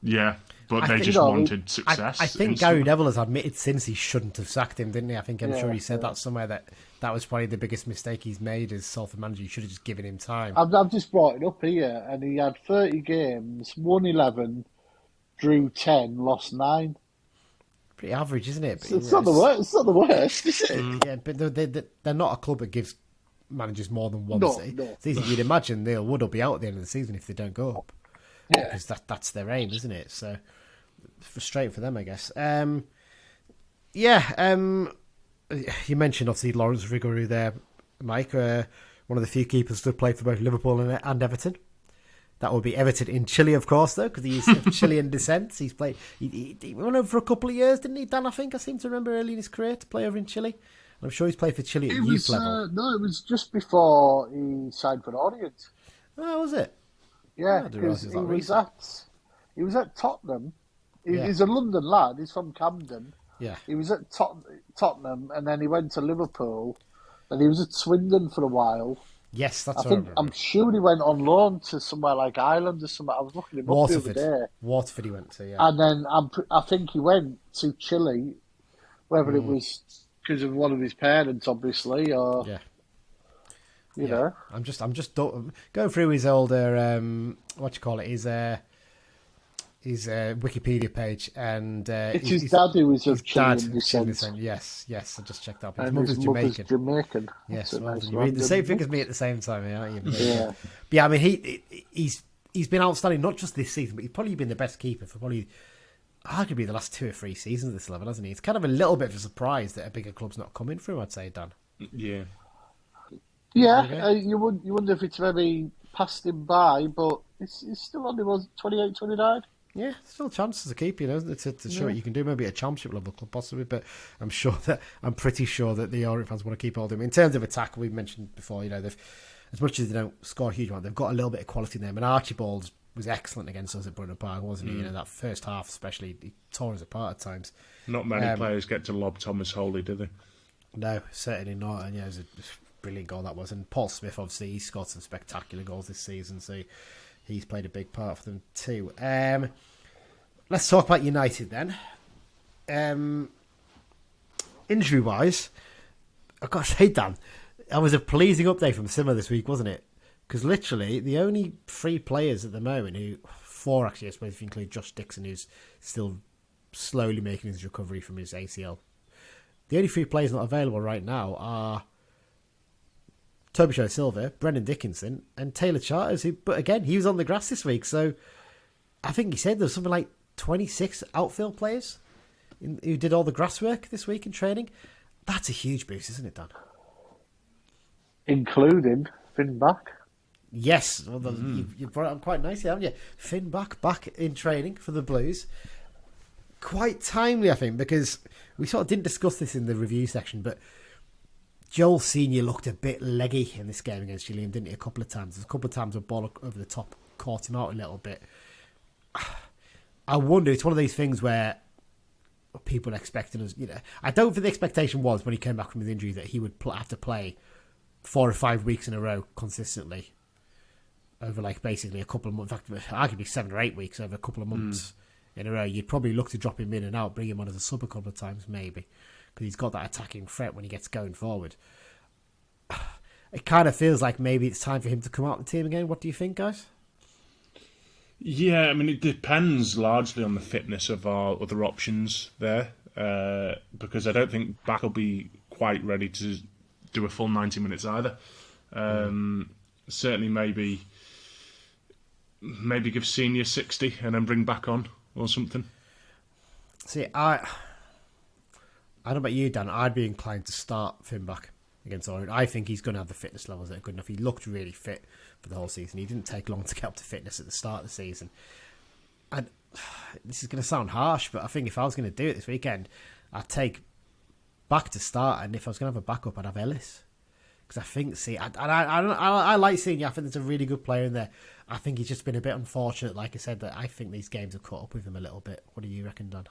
Speaker 3: Yeah, but they just wanted success.
Speaker 2: I think Gary Neville has admitted since he shouldn't have sacked him, didn't he? I'm sure he said that somewhere that was probably the biggest mistake he's made as Salford manager. You should have just given him time.
Speaker 4: I've just brought it up here, and he had 30 games, won 11, drew 10, lost 9.
Speaker 2: Pretty average, isn't it? But,
Speaker 4: it's not the worst. It's not the worst, is it?
Speaker 2: Yeah, but they're not a club that gives managers more than one.
Speaker 4: No.
Speaker 2: It's easy. You'd imagine they'll Wood be out at the end of the season if they don't go up.
Speaker 4: Yeah.
Speaker 2: Because that's their aim, isn't it? So frustrating for them, I guess. You mentioned obviously Lawrence Rigouroux there, Mike. One of the few keepers to play for both Liverpool and Everton. That would be Everton in Chile, of course, though, because he's of Chilean descent. He's played. He went over for a couple of years, didn't he, Dan? I seem to remember early in his career to play over in Chile. I'm sure he's played for Chile at youth level.
Speaker 4: No, it was just before he signed for Orient.
Speaker 2: Oh, was it?
Speaker 4: Yeah, because he was at Tottenham. He's a London lad. He's from Camden.
Speaker 2: Yeah.
Speaker 4: He was at Tottenham, and then he went to Liverpool, and he was at Swindon for a while.
Speaker 2: Yes, that's
Speaker 4: I'm sure he went on loan to somewhere like Ireland or somewhere. I was looking him up the other day.
Speaker 2: Waterford he went to, yeah.
Speaker 4: And then I think he went to Chile, whether it was because of one of his parents, obviously, or you know.
Speaker 2: I'm just going through his older his Wikipedia page, and
Speaker 4: it's his dad who was of Chilean descent.
Speaker 2: Yes, I just checked that.
Speaker 4: His mother's Jamaican.
Speaker 2: Yes, you read the same thing as me at the same time, aren't you?
Speaker 4: Yeah.
Speaker 2: But yeah, I mean, he's been outstanding, not just this season, but he's probably been the best keeper for probably arguably the last 2 or 3 seasons at this level, hasn't he? It's kind of a little bit of a surprise that a bigger club's not coming through, I'd say, Dan.
Speaker 3: Yeah.
Speaker 4: Yeah, you wonder if it's maybe passed him by, but it's still only 28, 29.
Speaker 2: Yeah, still chances to keep, isn't it? To show what you can do, maybe at a championship level club possibly, but I'm pretty sure that the Orient fans want to keep holding him. In terms of attack, we mentioned before, as much as they don't score a huge amount, they've got a little bit of quality in them. And Archibald was excellent against us at Brunton Bugle, wasn't he? That first half especially, he tore us apart at times.
Speaker 3: Not many players get to lob Thomas Holy, do they?
Speaker 2: No, certainly not. And it was a brilliant goal that was. And Paul Smith, obviously, he's scored some spectacular goals this season, so he's played a big part for them too. Let's talk about United then. Injury-wise, I've got to say, Dan, that was a pleasing update from Simmo this week, wasn't it? Because literally, the only 3 players at the moment, 4 actually, I suppose if you include Josh Dixon, who's still slowly making his recovery from his ACL. The only 3 players not available right now are Toby Silva, Brendan Dickinson, and Taylor Charters, but again, he was on the grass this week, so I think he said there was something like 26 outfield players who did all the grass work this week in training. That's a huge boost, isn't it, Dan?
Speaker 4: Including Finn back.
Speaker 2: Yes, well, you've brought it up quite nicely, haven't you? Finn back in training for the Blues. Quite timely, I think, because we sort of didn't discuss this in the review section, but Joel Senior looked a bit leggy in this game against Gillingham, didn't he? A couple of times. A couple of times a ball over the top caught him out a little bit. I wonder, it's one of these things where people expecting us, I don't think the expectation was when he came back from his injury that he would have to play 4 or 5 weeks in a row consistently over like basically a couple of months, in fact, arguably 7 or 8 weeks over a couple of months in a row. You'd probably look to drop him in and out, bring him on as a sub a couple of times maybe, because he's got that attacking threat when he gets going forward. It kind of feels like maybe it's time for him to come out of the team again. What do you think, guys?
Speaker 3: Yeah, I mean, it depends largely on the fitness of our other options there, because I don't think Back will be quite ready to do a full 90 minutes either. Certainly maybe give Senior 60 and then bring Back on or something.
Speaker 2: See, I don't know about you, Dan. I'd be inclined to start Finn back against Orient. I think he's going to have the fitness levels that are good enough. He looked really fit for the whole season. He didn't take long to get up to fitness at the start of the season. And this is going to sound harsh, but I think if I was going to do it this weekend, I'd take Back to start, and if I was going to have a backup, I'd have Ellis. Because I think, I like Senior. I think there's a really good player in there. I think he's just been a bit unfortunate, like I said, that I think these games have caught up with him a little bit. What do you reckon, Dan?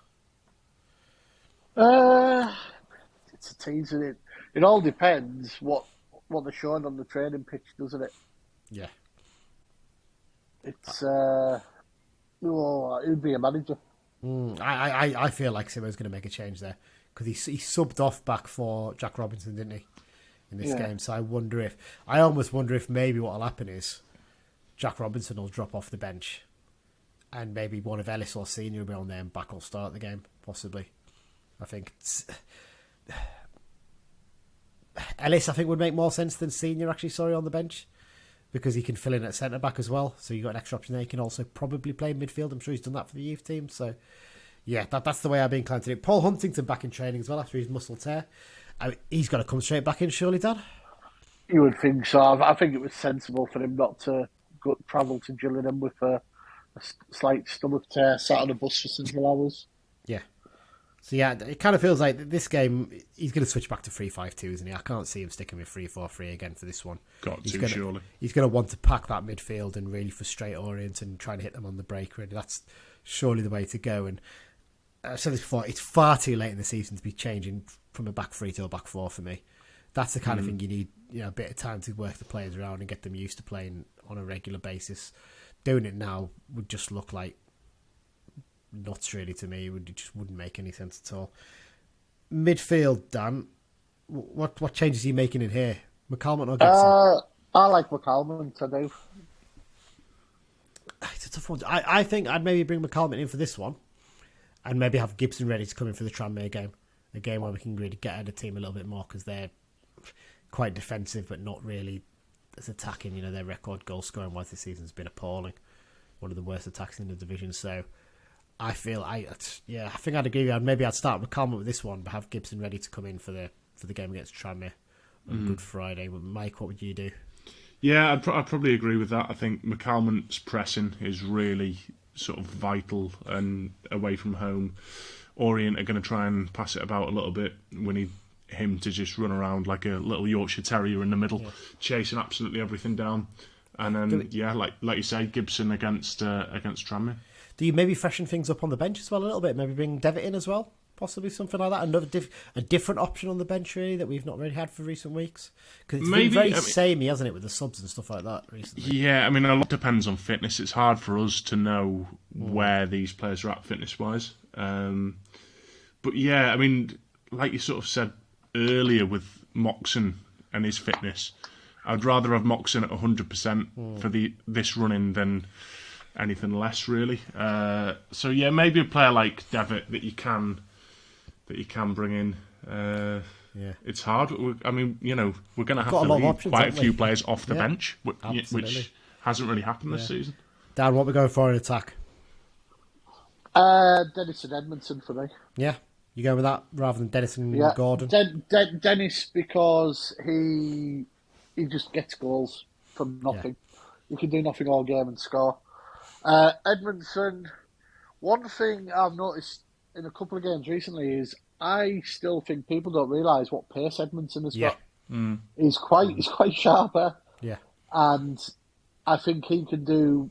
Speaker 4: It's a tease, isn't it? It all depends what they're showing on the training pitch, doesn't it?
Speaker 2: Yeah.
Speaker 4: It's it would be a manager.
Speaker 2: I feel like Simmo's going to make a change there, because he subbed off Back for Jack Robinson, didn't he, in this game? So I almost wonder if maybe what'll happen is Jack Robinson will drop off the bench, and maybe one of Ellis or Senior will be on there, and Back will start the game, possibly. I think Ellis, I think, would make more sense than Senior actually, on the bench, because he can fill in at centre back as well. So you've got an extra option there. He can also probably play midfield. I'm sure he's done that for the youth team. So yeah, that's the way I'd be inclined to do it. Paul Huntington back in training as well after his muscle tear. He's got to come straight back in, surely, Dad?
Speaker 4: You would think so. I think it was sensible for him not to travel to Gillingham with a slight stomach tear, sat on a bus for several hours.
Speaker 2: Yeah. So yeah, it kind of feels like this game, he's going to switch back to 3-5-2, isn't he? I can't see him sticking with 3-4-3 again for this one.
Speaker 3: Surely.
Speaker 2: He's going to want to pack that midfield and really frustrate Orient and try and hit them on the break. Really, that's surely the way to go. And I've said this before, it's far too late in the season to be changing from a back 3 to a back 4 for me. That's the kind of thing you need, a bit of time to work the players around and get them used to playing on a regular basis. Doing it now would just look like nuts, really, to me. It just wouldn't make any sense at all. Midfield, Dan, what changes are you making in here? McCalmont or Gibson?
Speaker 4: I like McCalmont, I do.
Speaker 2: It's a tough one. I think I'd maybe bring McCalmont in for this one, and maybe have Gibson ready to come in for the Tranmere game. A game where we can really get at the team a little bit more, because they're quite defensive but not really as attacking. Their record goal scoring wise this season has been appalling. One of the worst attacks in the division. So I feel I think I'd agree with you. Maybe I'd start McCalmont with this one, but have Gibson ready to come in for the game against Tranmere on Good Friday. But Mike, what would you do?
Speaker 3: Yeah, I'd probably agree with that. I think McCalmont's pressing is really sort of vital, and away from home, Orient are going to try and pass it about a little bit. We need him to just run around like a little Yorkshire Terrier in the middle, chasing absolutely everything down. And then, like you say, Gibson against Tranmere.
Speaker 2: Do you maybe freshen things up on the bench as well a little bit? Maybe bring Devitt in as well? Possibly something like that? A different option on the bench, really, that we've not really had for recent weeks? Because it's been very samey, hasn't it, with the subs and stuff like that recently?
Speaker 3: Yeah, I mean, a lot depends on fitness. It's hard for us to know where these players are at fitness-wise. But yeah, I mean, like you sort of said earlier with Moxon and his fitness, I'd rather have Moxon at 100% for this running than anything less, really. So yeah, maybe a player like Devitt that you can bring in. It's hard. I mean, we're going to have to leave quite a few players off the bench, which hasn't really happened this season.
Speaker 2: Dan, what are we going for in attack?
Speaker 4: Dennis and Edmondson for me.
Speaker 2: Yeah, you go with that rather than Dennis and Gordon?
Speaker 4: Dennis, because he just gets goals from nothing. He can do nothing all game and score. Edmondson, one thing I've noticed in a couple of games recently is I still think people don't realise what pace Edmondson has got. He's quite sharper.
Speaker 2: Yeah.
Speaker 4: And I think he can do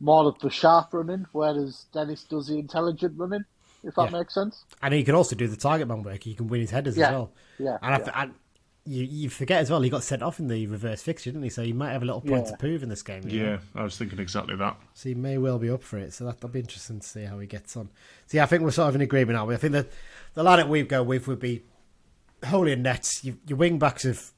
Speaker 4: more of the sharp running, whereas Dennis does the intelligent running, if that makes sense.
Speaker 2: And he can also do the target man work. He can win his headers as well.
Speaker 4: Yeah.
Speaker 2: And you forget as well, he got sent off in the reverse fixture, didn't he? So he might have a little point to prove in this game.
Speaker 3: Yeah, I was thinking exactly that.
Speaker 2: So he may well be up for it. So that'll be interesting to see how he gets on. So yeah, I think we're sort of in agreement now. I think that the line that we go with would be Holy and Nets. Your wing backs of,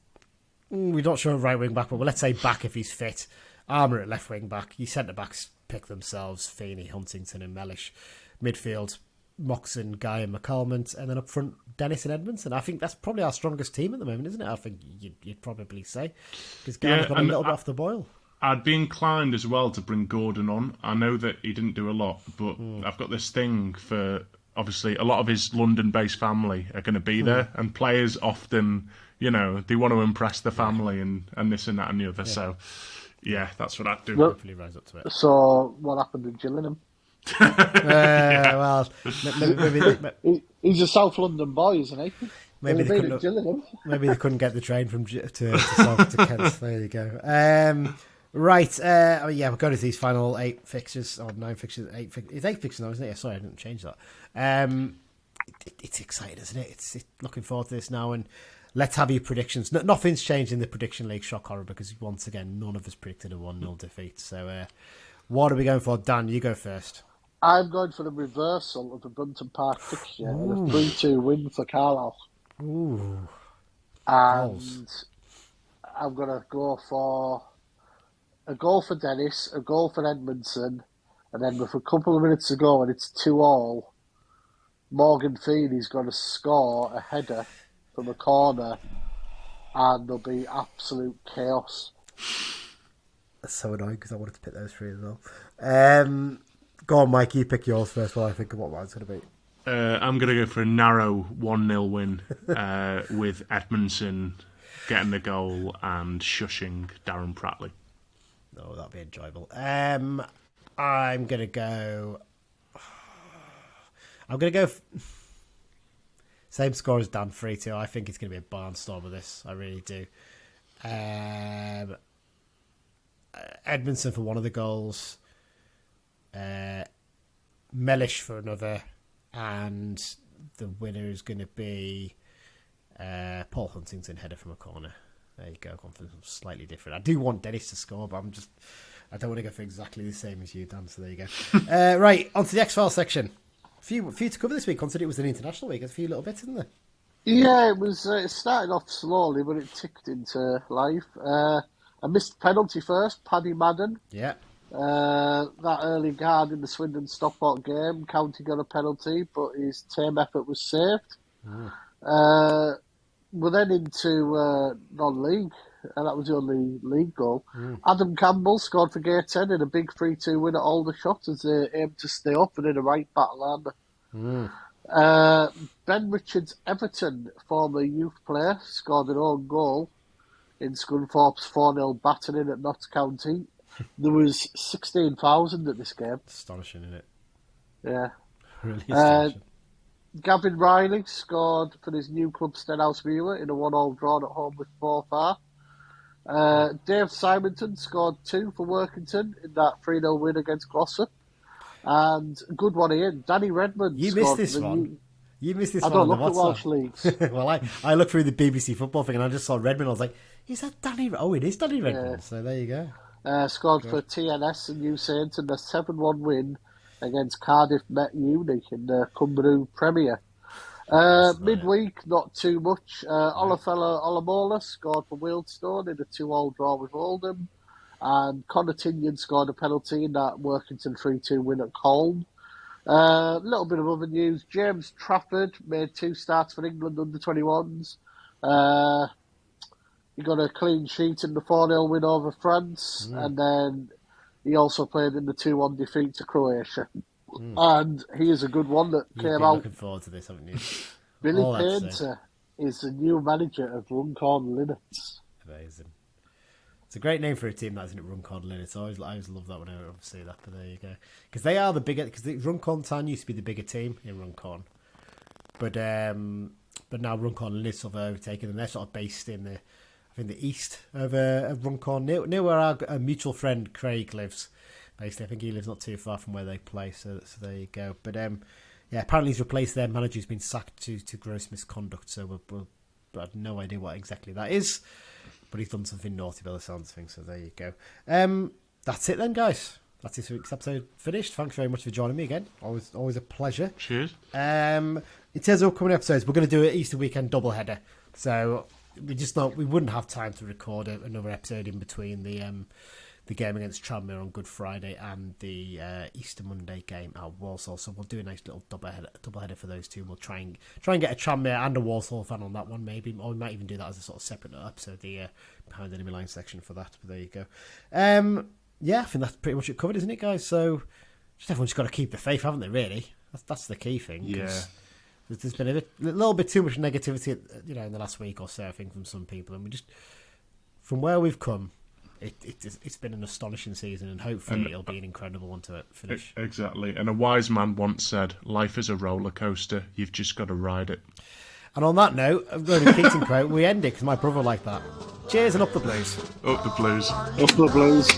Speaker 2: we're not sure right wing back, but let's say back if he's fit. Armour at left wing back. Your centre backs pick themselves: Feeney, Huntington, and Mellish. Midfield: Moxon, Guy, and McCalmont, and then up front, Dennis and Edmondson. I think that's probably our strongest team at the moment, isn't it? I think you'd probably say, because Guy's got a little bit off the boil.
Speaker 3: I'd be inclined as well to bring Gordon on. I know that he didn't do a lot, but I've got this thing for, obviously, a lot of his London-based family are going to be there, and players often, they want to impress the family and this and that and the other. So, yeah, that's what I'd do.
Speaker 2: Hopefully rise up to it.
Speaker 4: So, what happened in Gillingham?
Speaker 2: Well, maybe
Speaker 4: he's a South London boy, isn't he?
Speaker 2: Maybe they couldn't get the train from to South to Kent. There you go. Right, we're going to these final 8 fixtures, or 9 fixtures, 8 fixtures. It's 8 fixtures now, isn't it? Yeah, sorry, I didn't change that. It's exciting, isn't it? It's looking forward to this now, and let's have your predictions. Nothing's changed in the prediction league, shock horror, because once again, none of us predicted a 1-0 defeat. So, what are we going for? Dan, you go first.
Speaker 4: I'm going for the reversal of the Brunton Park fixture and a 3-2 win for Carlisle.
Speaker 2: Ooh.
Speaker 4: And I'm going to go for a goal for Dennis, a goal for Edmondson, and then with a couple of minutes to go and it's 2-2, Morgan Feeney's going to score a header from a corner and there'll be absolute chaos.
Speaker 2: That's so annoying because I wanted to pick those 3 as well. Go on, Mike, you pick yours first while I think of what mine's going to be.
Speaker 3: I'm going to go for a narrow 1-0 win with Edmondson getting the goal and shushing Darren Pratley.
Speaker 2: Oh, that'll be enjoyable. I'm going to go... Same score as Dan, 3-2. I think it's going to be a barnstorm of this. I really do. Edmondson for one of the goals. Mellish for another. And the winner is going to be Paul Huntington, header from a corner. There you go. Gone for something slightly different. I do want Dennis to score, but I don't want to go for exactly the same as you, Dan. So there you go. Right, on to the X-Files section. A few to cover this week, considering it was an international week. There's a few little bits, isn't there?
Speaker 4: Yeah, it was. It started off slowly, but it ticked into life. A missed penalty first, Paddy Madden.
Speaker 2: Yeah.
Speaker 4: That early guard in the Swindon-Stockport game, County got a penalty, but his team effort was saved. We're then into non-league, and that was the only league goal. Adam Campbell scored for Gateshead in a big 3-2 win at Aldershot as they aimed to stay up and in a right back lander. Ben Richards Everton, former youth player, scored an own goal in Scunthorpe's 4-0 battering at Notts County. There was 16,000 at this game.
Speaker 2: Astonishing, isn't it?
Speaker 4: Yeah.
Speaker 2: Really astonishing.
Speaker 4: Gavin Riley scored for his new club Stenhouse Muir in a 1-1 draw at home with Forfar. Dave Simonton scored 2 for Workington in that 3-0 win against Glossop. And a good one here, Danny Redmond.
Speaker 2: You missed this one. You missed this
Speaker 4: I
Speaker 2: one.
Speaker 4: don't look at Welsh leagues.
Speaker 2: Well, I looked through the BBC football thing and I just saw Redmond. I was like, is that Danny? Oh, it is Danny Redmond. Yeah. So there you go.
Speaker 4: Scored for TNS and New Saints in the 7-1 win against Cardiff Met Uni in the Cymru Premier. Midweek, not too much. Olafella Olamola scored for Wealdstone in a 2-2 draw with Oldham. And Connor Tinian scored a penalty in that Workington 3-2 win at Colne. A little bit of other news. James Trafford made 2 starts for England under-21s. He got a clean sheet in the 4-0 win over France. And then he also played in the 2-1 defeat to Croatia. And he is a good one that came out.
Speaker 2: Looking forward to this, haven't you?
Speaker 4: Billy Painter is the new manager of Runcorn Linnets.
Speaker 2: Amazing. It's a great name for a team, that isn't it? Runcorn Linnets. I always love that when I see that. But there you go, because they are the bigger. Because Runcorn Town used to be the bigger team in Runcorn, but now Runcorn Linnets have overtaken, and they're sort of based in the east of Runcorn, near where our mutual friend Craig lives. Basically, I think he lives not too far from where they play. So there you go. But apparently he's replaced their manager who's been sacked to gross misconduct. So I have no idea what exactly that is. But he's done something naughty by the sounds of things, so there you go. That's it then, guys. That's this week's episode finished. Thanks very much for joining me again. Always a pleasure.
Speaker 3: Cheers.
Speaker 2: In terms of upcoming episodes, we're going to do an Easter weekend doubleheader. So we wouldn't have time to record another episode in between the game against Tranmere on Good Friday and the Easter Monday game at Walsall. So we'll do a nice little doubleheader for those two. We'll try and get a Tranmere and a Walsall fan on that one, maybe, or we might even do that as a sort of separate episode, the behind enemy line section for that. But there you go. I think that's pretty much it covered, isn't it, guys? So everyone's got to keep the faith, haven't they? Really, that's the key thing.
Speaker 3: Yeah.
Speaker 2: There's been a little bit too much negativity, in the last week or so, I think, from some people, and from where we've come. It's been an astonishing season, and hopefully it'll be an incredible one to finish.
Speaker 3: Exactly. And a wise man once said, life is a roller coaster. You've just got to ride it.
Speaker 2: And on that note, a Ronan Keating quote, we end it because my brother liked that. Cheers and up the blues.
Speaker 3: Up the blues.
Speaker 4: Up the blues.